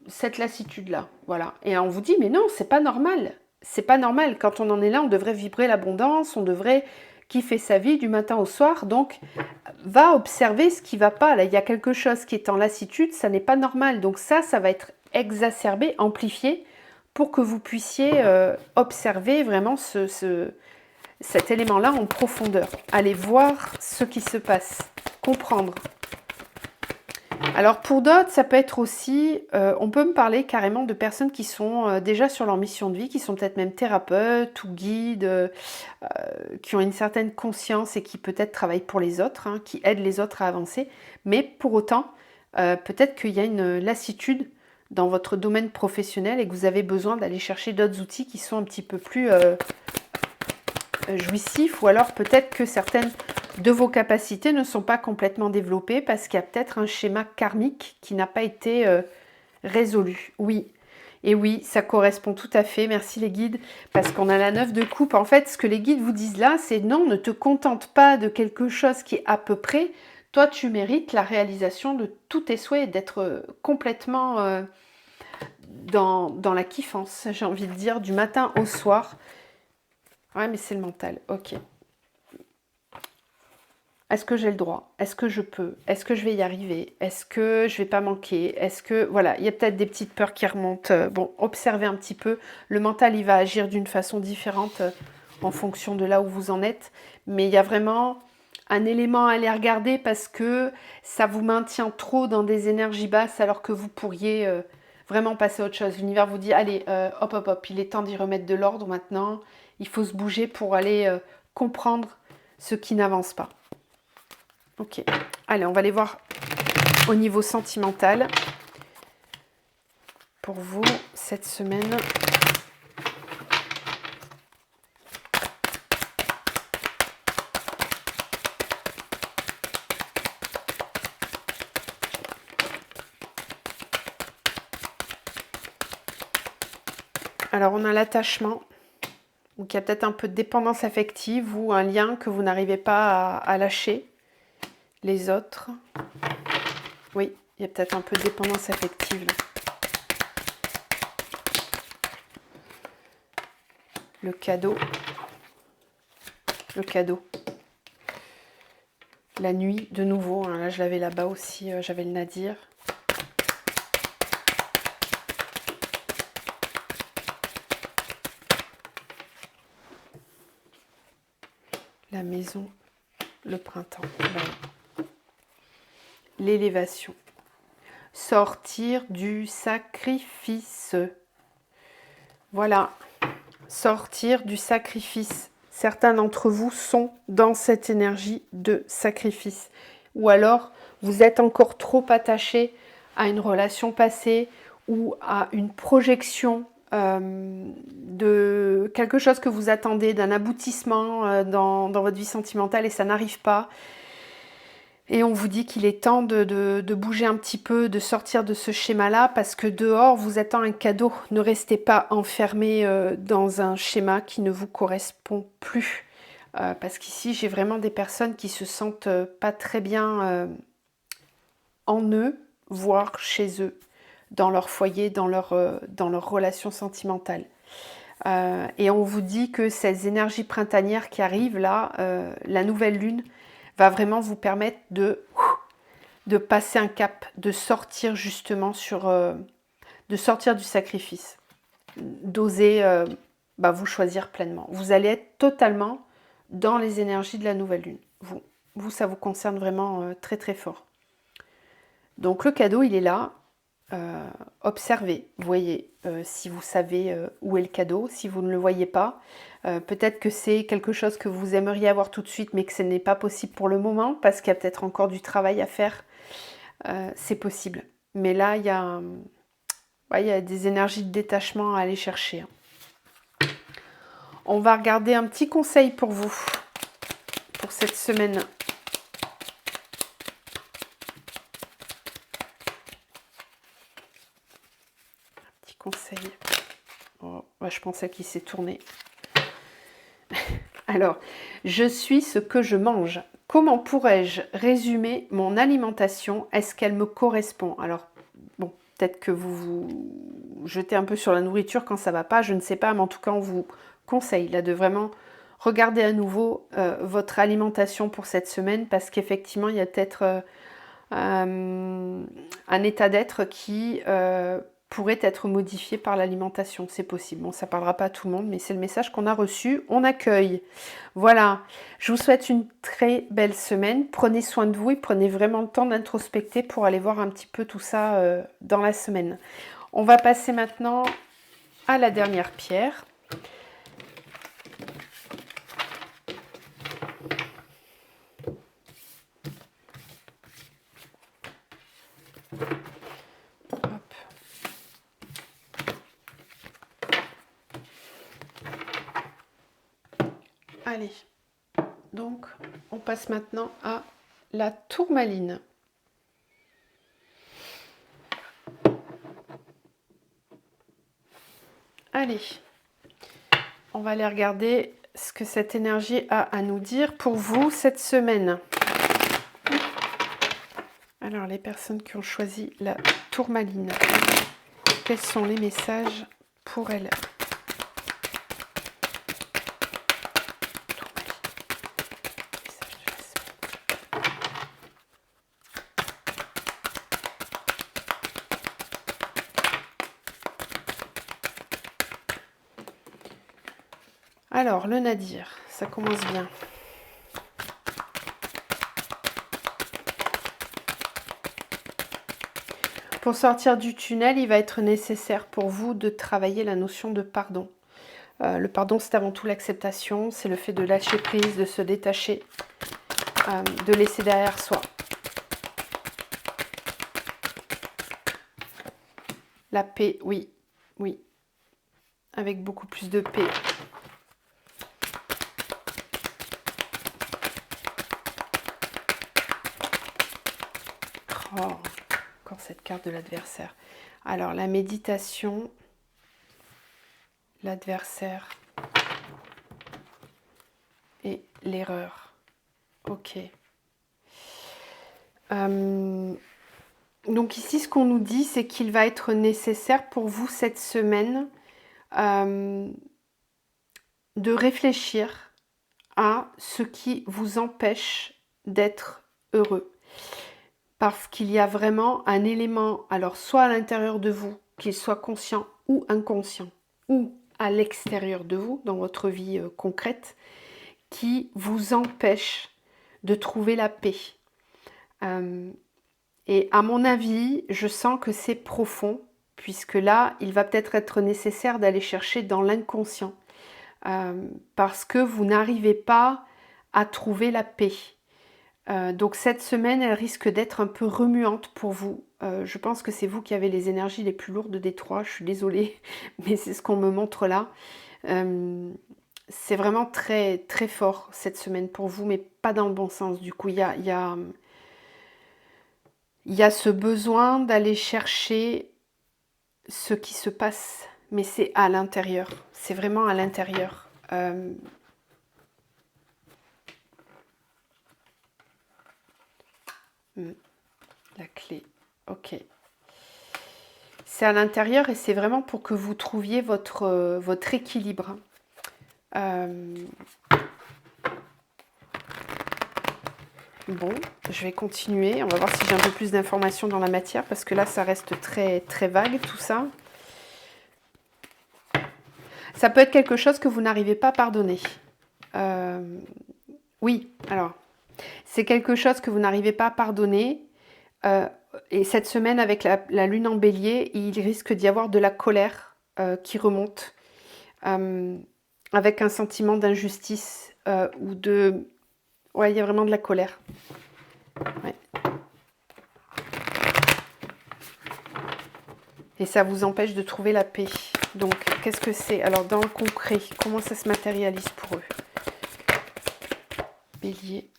A: cette lassitude-là. Voilà. Et on vous dit, mais non, c'est pas normal. C'est pas normal. Quand on en est là, on devrait vibrer l'abondance, on devrait kiffer sa vie du matin au soir. Donc, va observer ce qui va pas. Là, il y a quelque chose qui est en lassitude, ça n'est pas normal. Donc ça va être exacerbé, amplifié, pour que vous puissiez observer vraiment cet élément-là en profondeur. Allez voir ce qui se passe, comprendre. Alors pour d'autres, ça peut être aussi, on peut me parler carrément de personnes qui sont déjà sur leur mission de vie, qui sont peut-être même thérapeutes ou guides, qui ont une certaine conscience et qui peut-être travaillent pour les autres, hein, qui aident les autres à avancer. Mais pour autant, peut-être qu'il y a une lassitude dans votre domaine professionnel et que vous avez besoin d'aller chercher d'autres outils qui sont un petit peu plus jouissifs, ou alors peut-être que certaines de vos capacités ne sont pas complètement développées parce qu'il y a peut-être un schéma karmique qui n'a pas été résolu. Oui, et oui, ça correspond tout à fait. Merci les guides, parce qu'on a la 9 de coupe. En fait, ce que les guides vous disent là, c'est non, ne te contente pas de quelque chose qui est à peu près. Toi, tu mérites la réalisation de tous tes souhaits, d'être complètement dans la kiffance, j'ai envie de dire, du matin au soir. Ouais, mais c'est le mental, ok. Est-ce que j'ai le droit? Est-ce que je peux? Est-ce que je vais y arriver? Est-ce que je vais pas manquer? Est-ce que... Voilà, il y a peut-être des petites peurs qui remontent. Bon, observez un petit peu. Le mental, il va agir d'une façon différente en fonction de là où vous en êtes. Mais il y a vraiment un élément à aller regarder parce que ça vous maintient trop dans des énergies basses alors que vous pourriez vraiment passer à autre chose. L'univers vous dit, allez, hop, hop, hop, il est temps d'y remettre de l'ordre maintenant. Il faut se bouger pour aller comprendre ce qui n'avance pas. Ok, allez, on va aller voir au niveau sentimental pour vous cette semaine. Alors, on a l'attachement, donc il y a peut-être un peu de dépendance affective ou un lien que vous n'arrivez pas à lâcher. Les autres, oui, il y a peut-être un peu de dépendance affective là. Le cadeau. La nuit, de nouveau, hein, là je l'avais là-bas aussi, j'avais le Nadir. La maison, le printemps. Voilà. L'élévation. Sortir du sacrifice. Voilà. Sortir du sacrifice. Certains d'entre vous sont dans cette énergie de sacrifice. Ou alors, vous êtes encore trop attaché à une relation passée ou à une projection de quelque chose que vous attendez, d'un aboutissement dans votre vie sentimentale et ça n'arrive pas. Et on vous dit qu'il est temps de bouger un petit peu, de sortir de ce schéma-là, parce que dehors, vous attend un cadeau. Ne restez pas enfermé dans un schéma qui ne vous correspond plus. Parce qu'ici, j'ai vraiment des personnes qui se sentent pas très bien en eux, voire chez eux, dans leur foyer, dans leur relation sentimentale. Et on vous dit que ces énergies printanières qui arrivent là, la nouvelle lune, va vraiment vous permettre de passer un cap, de sortir justement de sortir du sacrifice, d'oser vous choisir pleinement. Vous allez être totalement dans les énergies de la nouvelle lune. Vous ça vous concerne vraiment très très fort. Donc le cadeau, il est là. Observez, voyez si vous savez où est le cadeau, si vous ne le voyez pas. Peut-être que c'est quelque chose que vous aimeriez avoir tout de suite, mais que ce n'est pas possible pour le moment, parce qu'il y a peut-être encore du travail à faire. C'est possible. Mais là, il y a des énergies de détachement à aller chercher. On va regarder un petit conseil pour vous, pour cette semaine. Conseil. Oh, ouais, je pensais qu'il s'est tourné. Alors, je suis ce que je mange. Comment pourrais-je résumer mon alimentation? Est-ce qu'elle me correspond? Alors, bon, peut-être que vous jetez un peu sur la nourriture quand ça va pas, je ne sais pas, mais en tout cas, on vous conseille là de vraiment regarder à nouveau votre alimentation pour cette semaine, parce qu'effectivement, il y a peut-être un état d'être qui pourrait être modifié par l'alimentation, c'est possible. Bon, ça ne parlera pas à tout le monde, mais c'est le message qu'on a reçu, on accueille. Voilà, je vous souhaite une très belle semaine, prenez soin de vous et prenez vraiment le temps d'introspecter pour aller voir un petit peu tout ça dans la semaine. On va passer maintenant à la dernière pierre. Allez, donc on passe maintenant à la tourmaline. Allez, on va aller regarder ce que cette énergie a à nous dire pour vous cette semaine. Alors, les personnes qui ont choisi la tourmaline, quels sont les messages pour elles? Alors, le Nadir, ça commence bien. Pour sortir du tunnel, il va être nécessaire pour vous de travailler la notion de pardon. Le pardon, c'est avant tout l'acceptation, c'est le fait de lâcher prise, de se détacher, de laisser derrière soi. La paix, oui, oui, avec beaucoup plus de paix. Oh, encore cette carte de l'adversaire. Alors, la méditation, l'adversaire et l'erreur. Ok. Donc ici, ce qu'on nous dit, c'est qu'il va être nécessaire pour vous cette semaine de réfléchir à ce qui vous empêche d'être heureux. Parce qu'il y a vraiment un élément, alors soit à l'intérieur de vous, qu'il soit conscient ou inconscient, ou à l'extérieur de vous, dans votre vie concrète, qui vous empêche de trouver la paix. Et à mon avis, je sens que c'est profond, puisque là, il va peut-être être nécessaire d'aller chercher dans l'inconscient, parce que vous n'arrivez pas à trouver la paix. Donc cette semaine, elle risque d'être un peu remuante pour vous. Je pense que c'est vous qui avez les énergies les plus lourdes des trois, je suis désolée, mais c'est ce qu'on me montre là. C'est vraiment très, très fort cette semaine pour vous, mais pas dans le bon sens. Du coup, il y a ce besoin d'aller chercher ce qui se passe, mais c'est à l'intérieur. C'est vraiment à l'intérieur. La clé, ok. C'est à l'intérieur et c'est vraiment pour que vous trouviez votre équilibre. Bon, je vais continuer. On va voir si j'ai un peu plus d'informations dans la matière parce que là, ça reste très, très vague tout ça. Ça peut être quelque chose que vous n'arrivez pas à pardonner. Oui, alors, c'est quelque chose que vous n'arrivez pas à pardonner. Et cette semaine, avec la lune en bélier, il risque d'y avoir de la colère qui remonte, avec un sentiment d'injustice ou de... Ouais, il y a vraiment de la colère. Ouais. Et ça vous empêche de trouver la paix. Donc, qu'est-ce que c'est? Alors, dans le concret, comment ça se matérialise pour eux? Bélier.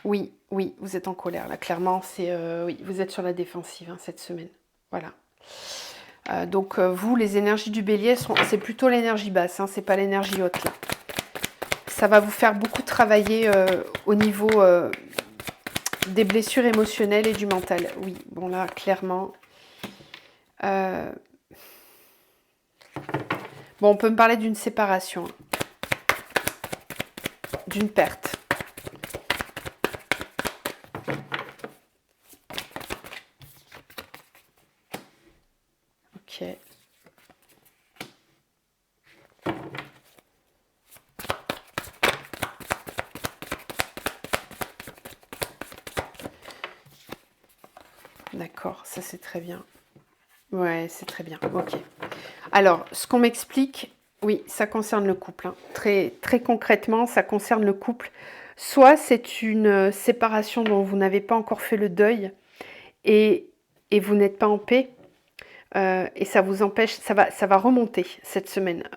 A: Oui, oui, vous êtes en colère. Là, clairement, c'est oui, vous êtes sur la défensive hein, cette semaine. Voilà. Donc, vous, les énergies du bélier, c'est plutôt l'énergie basse, hein, c'est pas l'énergie haute. Là. Ça va vous faire beaucoup travailler au niveau des blessures émotionnelles et du mental. Oui, bon là, clairement. Bon, on peut me parler d'une séparation, d'une perte. Ok. D'accord, ça c'est très bien. Ouais, c'est très bien. Ok. Alors, ce qu'on m'explique, oui, ça concerne le couple. Hein. Très, très concrètement, ça concerne le couple. Soit c'est une séparation dont vous n'avez pas encore fait le deuil et vous n'êtes pas en paix. Et ça vous empêche, ça va remonter cette semaine,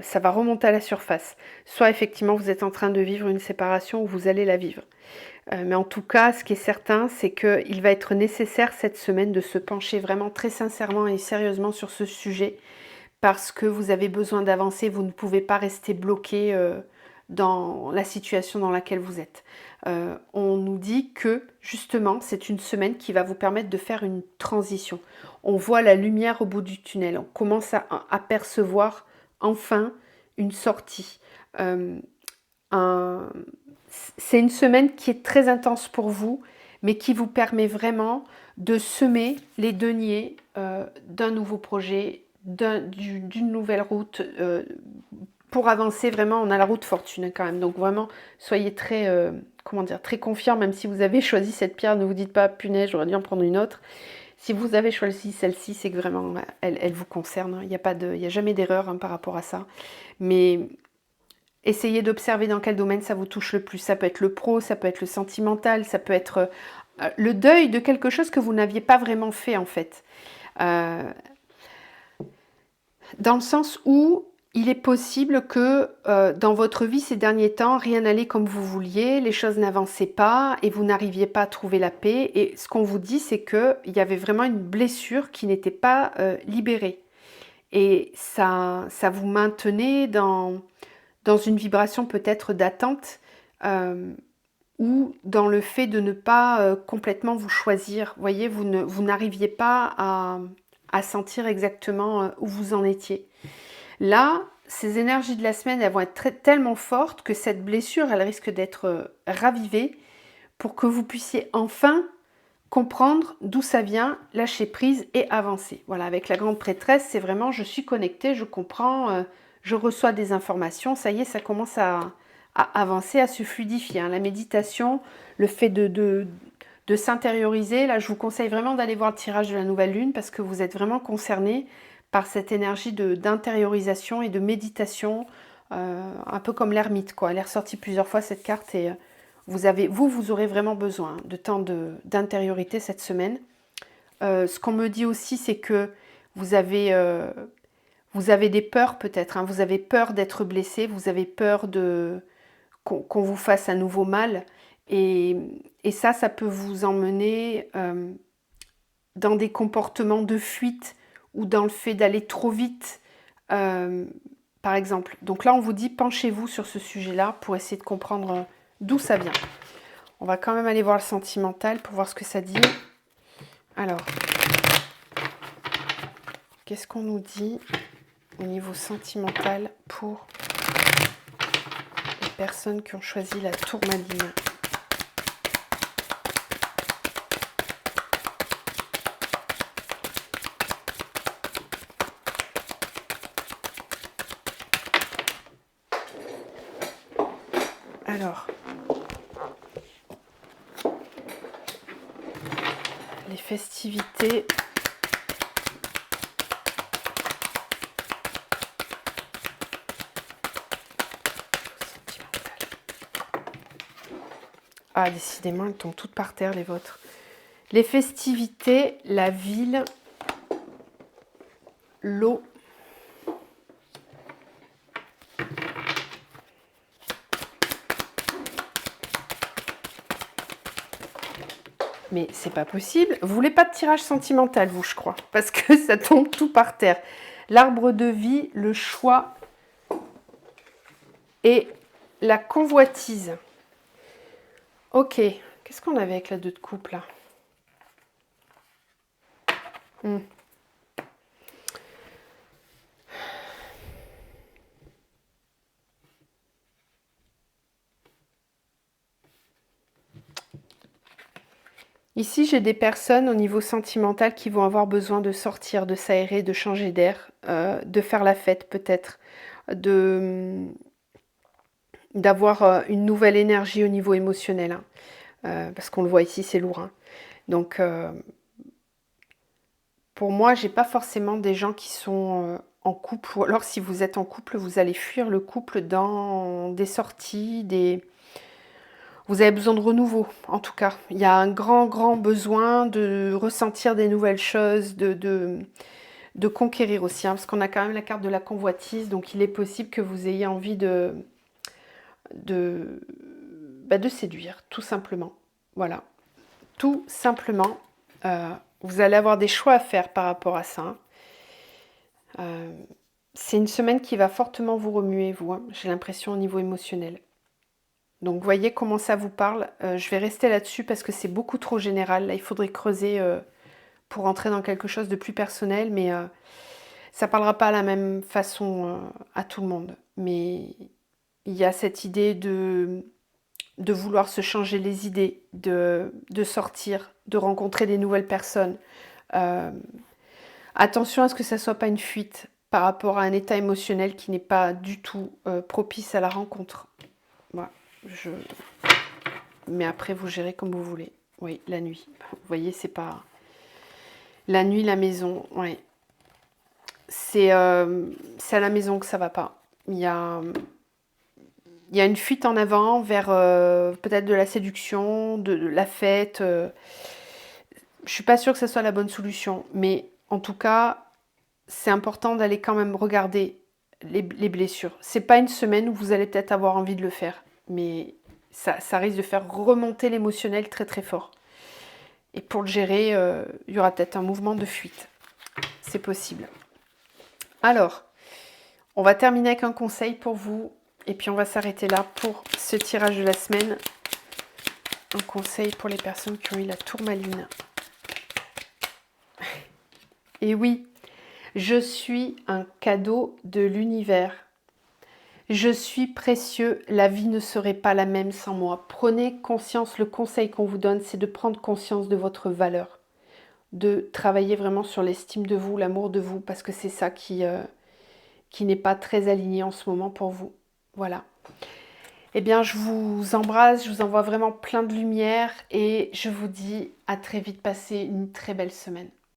A: ça va remonter à la surface. Soit effectivement vous êtes en train de vivre une séparation ou vous allez la vivre. Mais en tout cas, ce qui est certain, c'est qu'il va être nécessaire cette semaine de se pencher vraiment très sincèrement et sérieusement sur ce sujet parce que vous avez besoin d'avancer, vous ne pouvez pas rester bloqué dans la situation dans laquelle vous êtes. On nous dit que justement c'est une semaine qui va vous permettre de faire une transition. On voit la lumière au bout du tunnel, on commence à apercevoir enfin une sortie. C'est une semaine qui est très intense pour vous, mais qui vous permet vraiment de semer les deniers d'un nouveau projet, d'une nouvelle route, pour avancer vraiment. On a la route fortune quand même, donc vraiment soyez très, comment dire, très confiants, même si vous avez choisi cette pierre, ne vous dites pas punaise, j'aurais dû en prendre une autre. Si vous avez choisi celle-ci, c'est que vraiment elle vous concerne, il n'y a jamais d'erreur par rapport à ça. Mais essayez d'observer dans quel domaine ça vous touche le plus. Ça peut être le pro, ça peut être le sentimental, ça peut être le deuil de quelque chose que vous n'aviez pas vraiment fait en fait. Dans le sens où il est possible que dans votre vie ces derniers temps, rien n'allait comme vous vouliez, les choses n'avançaient pas et vous n'arriviez pas à trouver la paix. Et ce qu'on vous dit, c'est qu'il y avait vraiment une blessure qui n'était pas libérée. Et ça vous maintenait dans une vibration peut-être d'attente ou dans le fait de ne pas complètement vous choisir. Vous voyez, vous n'arriviez pas à sentir exactement où vous en étiez. Là, ces énergies de la semaine, elles vont être tellement fortes que cette blessure, elle risque d'être ravivée pour que vous puissiez enfin comprendre d'où ça vient, lâcher prise et avancer. Voilà, avec la grande prêtresse, c'est vraiment je suis connectée, je comprends, je reçois des informations, ça y est, ça commence à avancer, à se fluidifier. La méditation, le fait de s'intérioriser, là je vous conseille vraiment d'aller voir le tirage de la nouvelle lune parce que vous êtes vraiment concerné par cette énergie d'intériorisation et de méditation, un peu comme l'ermite, quoi. Elle est ressortie plusieurs fois cette carte et vous aurez vraiment besoin de temps d'intériorité cette semaine. Ce qu'on me dit aussi, c'est que vous avez des peurs peut-être, vous avez peur d'être blessé, vous avez peur qu'on vous fasse un nouveau mal. Et ça peut vous emmener dans des comportements de fuite ou dans le fait d'aller trop vite, par exemple. Donc là, on vous dit, penchez-vous sur ce sujet-là pour essayer de comprendre d'où ça vient. On va quand même aller voir le sentimental pour voir ce que ça dit. Alors, qu'est-ce qu'on nous dit au niveau sentimental pour les personnes qui ont choisi la tourmaline? Alors, les festivités. Ah, décidément, elles tombent toutes par terre, les vôtres. Les festivités, la ville, l'eau. Mais c'est pas possible. Vous voulez pas de tirage sentimental, vous, je crois. Parce que ça tombe tout par terre. L'arbre de vie, le choix et la convoitise. Ok. Qu'est-ce qu'on avait avec la 2 de coupe, là? Ici, j'ai des personnes au niveau sentimental qui vont avoir besoin de sortir, de s'aérer, de changer d'air, de faire la fête peut-être, d'avoir une nouvelle énergie au niveau émotionnel. Parce qu'on le voit ici, c'est lourd. Donc, pour moi, j'ai pas forcément des gens qui sont en couple. Ou alors, si vous êtes en couple, vous allez fuir le couple dans des sorties, Vous avez besoin de renouveau, en tout cas. Il y a un grand besoin de ressentir des nouvelles choses, de conquérir aussi. Parce qu'on a quand même la carte de la convoitise, donc il est possible que vous ayez envie de séduire, tout simplement. Voilà. Tout simplement. Vous allez avoir des choix à faire par rapport à ça. C'est une semaine qui va fortement vous remuer, vous, hein, j'ai l'impression au niveau émotionnel. Donc, voyez comment ça vous parle. Je vais rester là-dessus parce que c'est beaucoup trop général. Là, il faudrait creuser pour entrer dans quelque chose de plus personnel, mais ça parlera pas à la même façon à tout le monde. Mais il y a cette idée de vouloir se changer les idées, de sortir, de rencontrer des nouvelles personnes. Euh, Attention à ce que ça soit pas une fuite par rapport à un état émotionnel qui n'est pas du tout propice à la rencontre. Voilà, mais après vous gérez comme vous voulez. Oui, la nuit. Vous voyez, c'est pas la nuit, la maison. Ouais, c'est à la maison que ça va pas. Il y a une fuite en avant vers peut-être de la séduction, de la fête. Je suis pas sûre que ce soit la bonne solution, mais en tout cas, c'est important d'aller quand même regarder les blessures. C'est pas une semaine où vous allez peut-être avoir envie de le faire, mais ça risque de faire remonter l'émotionnel très très fort. Et pour le gérer, il y aura peut-être un mouvement de fuite. C'est possible. Alors, on va terminer avec un conseil pour vous. Et puis on va s'arrêter là pour ce tirage de la semaine. Un conseil pour les personnes qui ont eu la tourmaline. Et oui, je suis un cadeau de l'univers. Je suis précieux, la vie ne serait pas la même sans moi. Prenez conscience, le conseil qu'on vous donne, c'est de prendre conscience de votre valeur. De travailler vraiment sur l'estime de vous, l'amour de vous, parce que c'est ça qui n'est pas très aligné en ce moment pour vous. Voilà. Eh bien, je vous embrasse, je vous envoie vraiment plein de lumière et je vous dis à très vite, passez une très belle semaine.